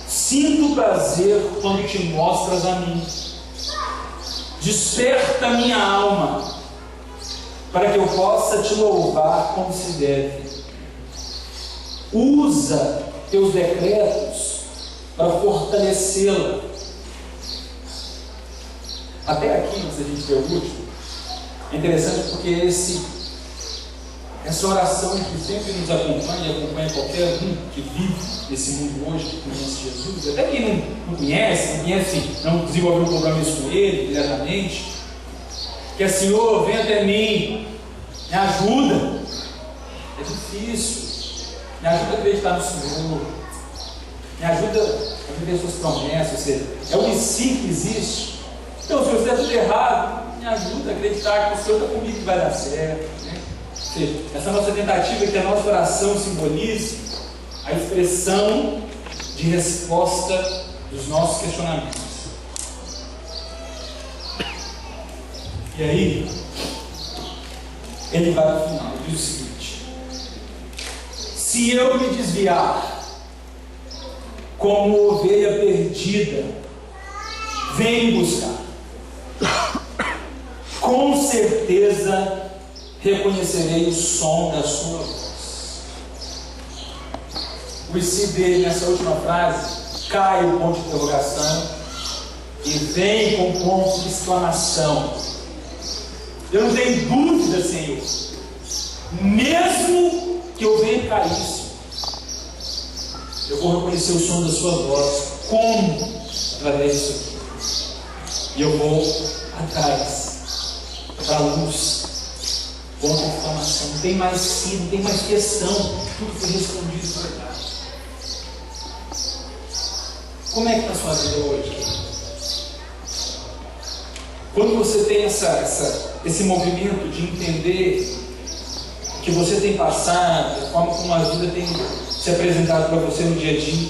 Sinto prazer quando te mostras a mim. Desperta minha alma, para que eu possa te louvar como se deve. Usa teus decretos para fortalecê-la. Até aqui, antes da gente ver o último, é interessante porque essa oração que sempre nos acompanha e acompanha qualquer um que vive nesse mundo hoje, que conhece Jesus, até quem não conhece, não desenvolveu um compromisso com Ele diretamente, que é: Senhor, vem até mim, me ajuda. É difícil, me ajuda a acreditar no Senhor, me ajuda a viver suas promessas. Ou seja, é o si que existe. Então, se você está tudo errado, me ajuda a acreditar que o Senhor está comigo e vai dar certo, né? Ou seja, essa nossa tentativa que a nossa oração simbolize a expressão de resposta dos nossos questionamentos. E aí, ele vai ao final e diz o seguinte: se eu me desviar como ovelha perdida, vem me buscar. Com certeza reconhecerei o som da sua voz. O si dele nessa última frase cai o ponto de interrogação e vem com um ponto de exclamação. Eu não tenho dúvida, Senhor, mesmo que eu venha cair, eu vou reconhecer o som da sua voz. Como? Através disso aqui. E eu vou atrás, para a luz, com a informação. Não tem mais sim, não tem mais questão. Tudo foi respondido por verdade. Como é que está a sua vida hoje? Quando você tem esse movimento de entender o que você tem passado, a forma como a vida tem se apresentado para você no dia a dia,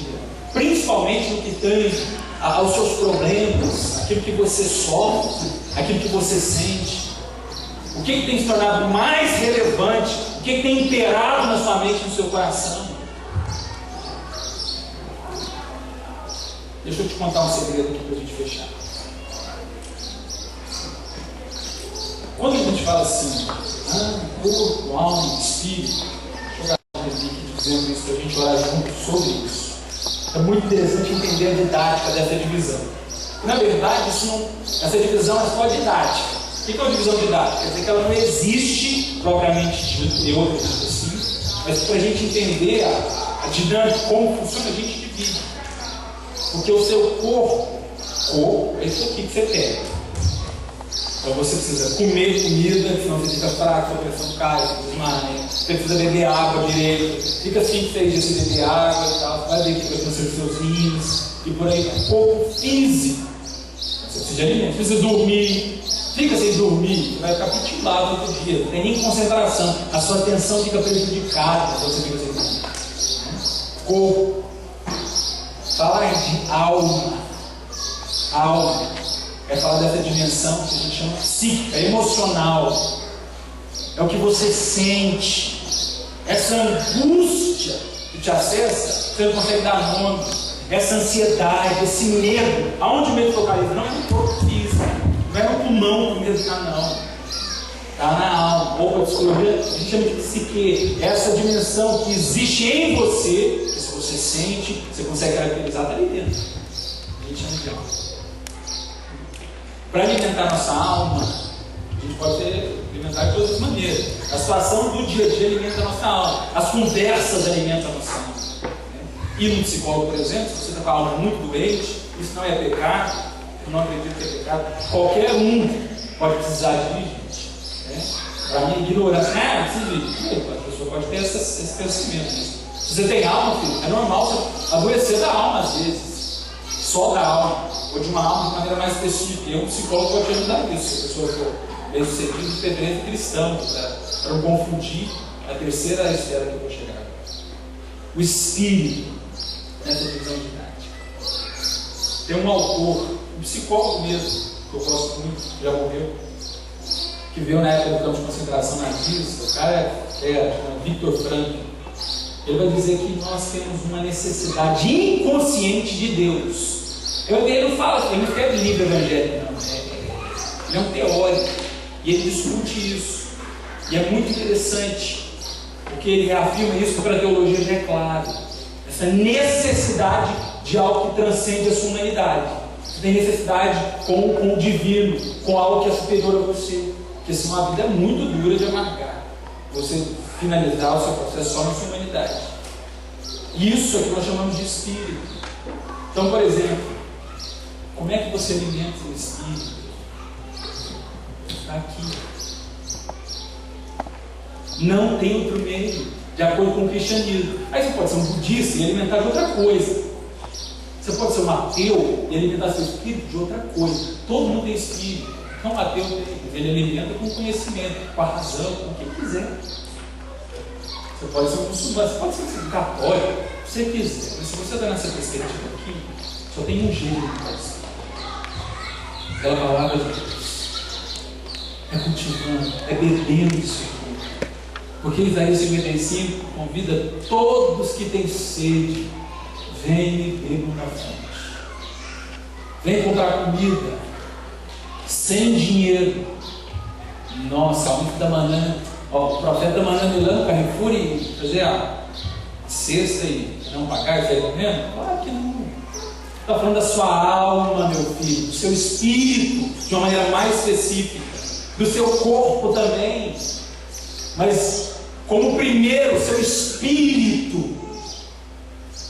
principalmente no que tange aos seus problemas, aquilo que você sofre, aquilo que você sente, o que tem se tornado mais relevante, o que tem imperado na sua mente, no seu coração? Deixa eu te contar um segredo aqui para a gente fechar. Quando a gente fala assim, corpo, alma, espírito, deixa eu dar um aqui dizendo isso para a gente orar junto sobre isso. É muito interessante entender a didática dessa divisão. Na verdade, essa divisão é só didática. O que é uma divisão didática? Quer dizer que ela não existe propriamente dito, teoricamente assim, mas para a gente entender a dinâmica, como funciona, a gente divide. Porque o seu corpo é isso aqui que você tem. Então você precisa comer comida, senão você fica fraco, sua pressão cai, você desmaia. Você precisa beber água direito. Fica 5, 6 dias sem beber água e tal. Vai ver que vai acontecer os seus rins e por aí. O corpo físico. Você precisa de alimento, precisa dormir. Fica sem dormir, você vai ficar pitilado todo dia. Não tem nem concentração. A sua atenção fica prejudicada quando você fica sem dormir. Corpo. Falar de alma. Alma. É falar dessa dimensão que a gente chama psíquica, emocional. É o que você sente. Essa angústia que te acessa, você não consegue dar nome. Essa ansiedade, esse medo. Aonde o medo localiza? Não é no corpo físico, não é no pulmão que o medo está, não. Está na alma. Ou a psicologia, a gente chama de psique. Essa dimensão que existe em você, que se você sente, você consegue caracterizar, está ali dentro. A gente chama de alma. Para alimentar nossa alma, a gente pode alimentar de todas as maneiras. A situação do dia a dia alimenta a nossa alma. As conversas alimentam a nossa alma. Ir no psicólogo, por exemplo, se você está com a alma muito doente, isso não é pecado, eu não acredito que é pecado. Qualquer um pode precisar de ir, gente. Para mim, ignorância, precisa ir. A pessoa pode ter esse pensamento. Se você tem alma, filho, é normal você adoecer da alma às vezes. Só da alma. Ou de uma alma de maneira mais específica. E um psicólogo pode te ajudar nisso, se a pessoa for bem sucedido de pedreiro cristão, para não confundir a terceira esfera que eu vou chegar. O espírito, nessa divisão didática. Tem um autor, um psicólogo mesmo, que eu gosto muito, que já morreu, que veio na época do campo de concentração nazista. O cara chama Viktor Frankl. Ele vai dizer que nós temos uma necessidade inconsciente de Deus. Ele não fala, ele não escreve livro evangélico, não. Ele é um teórico e ele discute isso. E é muito interessante, porque ele afirma isso para a teologia já é claro. Essa necessidade de algo que transcende a sua humanidade. Você tem necessidade com o divino, com algo que é superior a você. Porque senão a vida é muito dura de amargar. Você finalizar o seu processo só na sua humanidade. Isso é que nós chamamos de espírito. Então, por exemplo, como é que você alimenta o espírito? Está aqui. Não tem outro meio, de acordo com o cristianismo. Aí você pode ser um budista e alimentar de outra coisa. Você pode ser um ateu e alimentar seu espírito de outra coisa. Todo mundo tem espírito. Então, o ateu ele alimenta com conhecimento, com a razão, com o que quiser. Você pode ser um muçulmano, você pode ser um católico, se você quiser. Mas se você está nessa perspectiva aqui, só tem um jeito de alimentar o espírito. Pela palavra de Deus. É cultivando, é bebendo isso aqui. Porque Isaías 55 convida todos que têm sede, vem e bebam na fonte. Vem comprar comida, sem dinheiro. Nossa, muito da manhã, o profeta mandando ir lá no Carrefour e fazer a cesta e não pagar e sair comendo? Claro que não. Está falando da sua alma, meu filho, do seu espírito, de uma maneira mais específica, do seu corpo também. Mas, como primeiro, o seu espírito.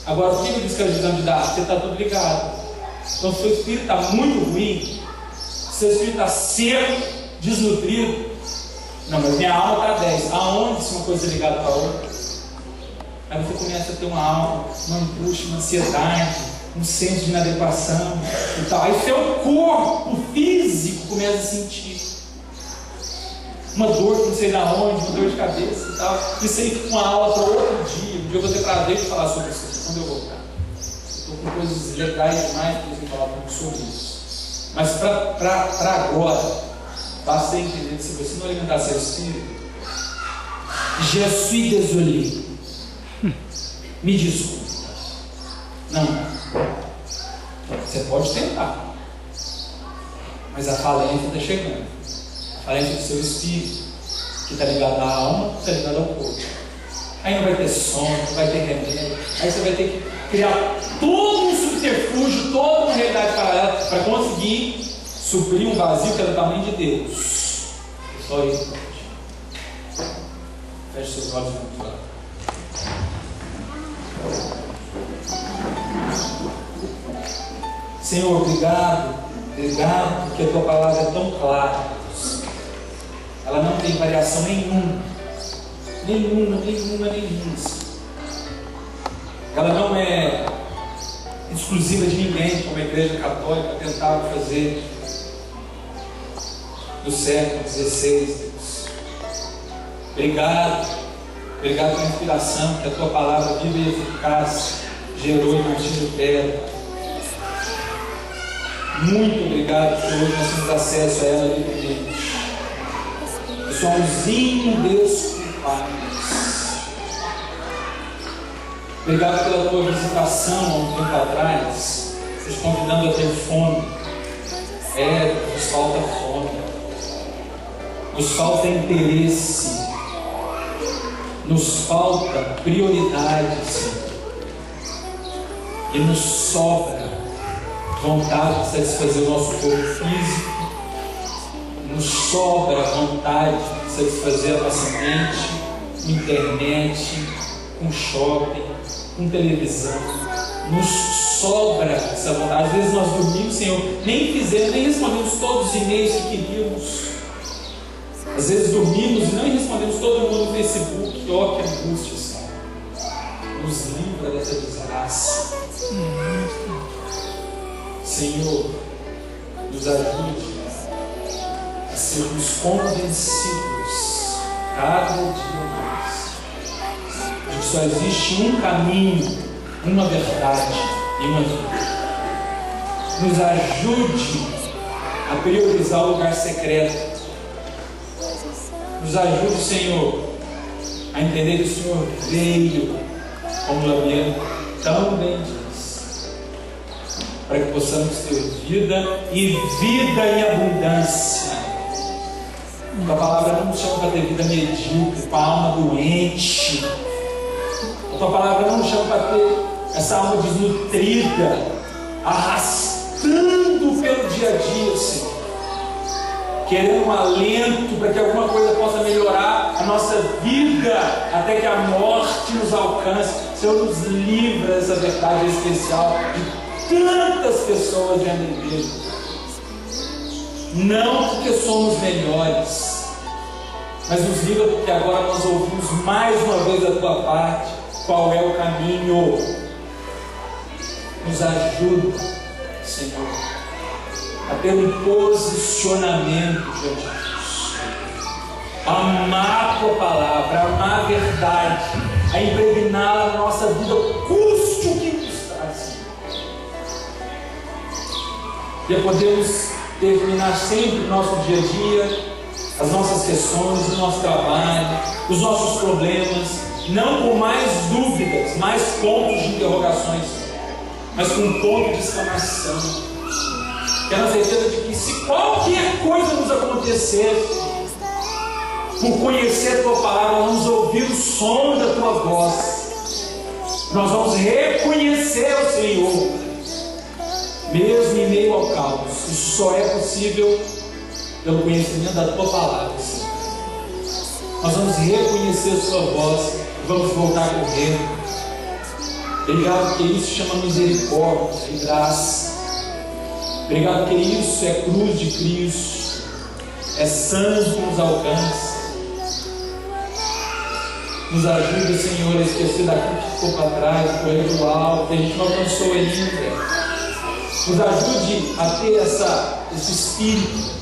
Agora, o que ele diz que ajuda a me dar? Porque está tudo ligado. Então, se o seu espírito está muito ruim, se o seu espírito está seco, desnutrido, não, mas minha alma está 10. Aonde se uma coisa é ligada para a outra? Aí você começa a ter uma alma, uma angústia, uma ansiedade, um senso de inadequação e tal. Aí seu corpo físico começa a sentir uma dor que não sei da onde, uma dor de cabeça e tal. Isso aí fica uma aula para outro dia. Um dia eu vou ter prazer de falar sobre isso quando eu voltar. Eu estou com coisas legais demais para você falar sobre isso. Mas para agora, basta entender que se você não alimentar seu espírito, je suis désolé. Me desculpe. Não. Você pode tentar. Mas a falência está chegando. A falência do seu espírito, que está ligado à alma, está ligado ao corpo. Aí não vai ter sono, não vai ter remédio. Aí você vai ter que criar todo um subterfúgio, toda uma realidade paralela para conseguir suprir um vazio que é do tamanho de Deus. Só isso pode. Feche seus olhos e vamos lá. Senhor, obrigado porque a tua palavra é tão clara. Ela não tem variação nenhuma. Ela não é exclusiva de ninguém, como a Igreja Católica tentava fazer no século XVI. Deus. Obrigado pela inspiração que a tua palavra viva e eficaz gerou em Martim Lutero. Muito obrigado por hoje nós temos acesso a ela livremente. Somos indesculpáveis. Obrigado pela tua visitação há um tempo atrás, nos convidando a ter fome. Nos falta fome, nos falta interesse, nos falta prioridade, Senhor. E nos sobra vontade de satisfazer o nosso corpo físico, nos sobra vontade de satisfazer a nossa mente, com internet, com shopping, com televisão. Nos sobra essa vontade. Às vezes nós dormimos, Senhor, nem respondemos todos os e-mails que queríamos. Às vezes dormimos e não respondemos todo mundo no Facebook. Ó, que angústia, Senhor. Nos livra dessa desgraça. Senhor, nos ajude a sermos convencidos cada dia mais de que só existe um caminho, uma verdade e uma vida. Nos ajude a priorizar o lugar secreto. Nos ajude, Senhor, a entender que o Senhor veio, como Labiano tão bem diz, para que possamos ter vida e vida em abundância. A palavra não nos chama para ter vida medíocre, com a alma doente. A tua palavra não nos chama para ter essa alma desnutrida, arrastando pelo dia a dia, Senhor. querendo um alento para que alguma coisa possa melhorar a nossa vida, até que a morte nos alcance. Senhor, nos livra dessa verdade especial de tantas pessoas diante da igreja. Não porque somos melhores, mas nos livra porque agora nós ouvimos mais uma vez da tua parte qual é o caminho. Nos ajuda, Senhor, a ter um posicionamento diante disso, a amar a tua palavra, a amar a verdade, a impregná-la na nossa vida, custe o que custar, Senhor. E a podermos terminar sempre o nosso dia a dia, as nossas questões, o nosso trabalho, os nossos problemas, não com mais dúvidas, mais pontos de interrogações, mas com um ponto de exclamação. Tendo a certeza de que se qualquer coisa nos acontecer, por conhecer a tua palavra, nós vamos ouvir o som da tua voz, nós vamos reconhecer o Senhor, mesmo em meio ao caos. Isso só é possível pelo conhecimento da tua palavra, Senhor. Nós vamos reconhecer a sua voz e vamos voltar correndo. Obrigado porque isso chama misericórdia e graça. Obrigado porque isso é cruz de Cristo, é sangue que nos alcança. Nos ajuda, Senhor, a esquecer daquilo que ficou para trás, correr do alto, que a gente não alcançou ainda. Nos ajude a ter esse espírito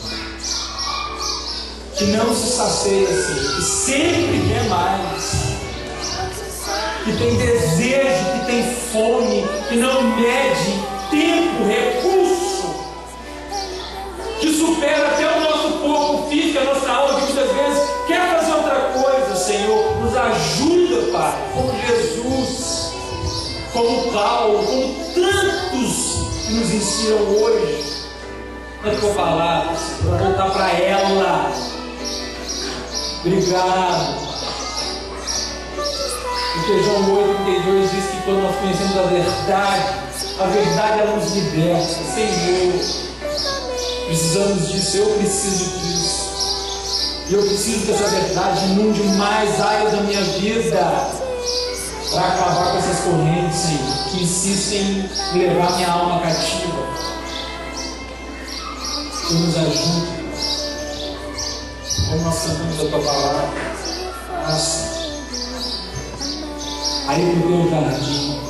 que não se sacia, Senhor, que sempre quer mais, que tem desejo, que tem fome, que não mede tempo, recurso, que supera até o nosso corpo físico, a nossa alma, que muitas vezes quer fazer outra coisa. Senhor, nos ajuda, Pai, como Jesus, como Paulo, como tantos que nos ensinam hoje na tua palavra, para voltar para ela. Obrigado. Porque João 8,32 diz que quando nós conhecemos a verdade ela nos liberta. Senhor, precisamos disso, eu preciso disso. E eu preciso que essa verdade inunde mais áreas da minha vida, para acabar com essas correntes, Senhor, que insistem em levar minha alma cativa. Que nos ajude, como nós cantamos a tua palavra, aí para o teu jardim,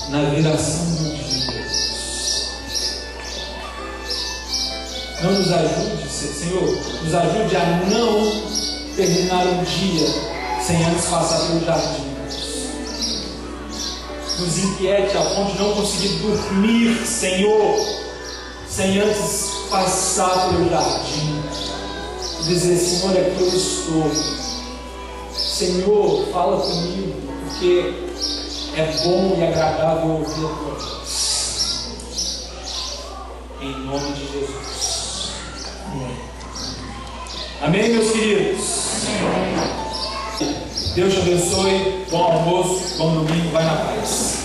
na viração do dia. Não nos ajude, Senhor, nos ajude a não terminar um dia sem antes passar pelo jardim. Nos inquiete a ponto de não conseguir dormir, Senhor, sem antes passar pelo jardim. Dizer, Senhor, aqui eu estou. Senhor, fala comigo, porque é bom e agradável ouvir a tua voz. Em nome de Jesus. Amém, meus queridos? Deus te abençoe. Bom almoço, bom domingo, vai na paz.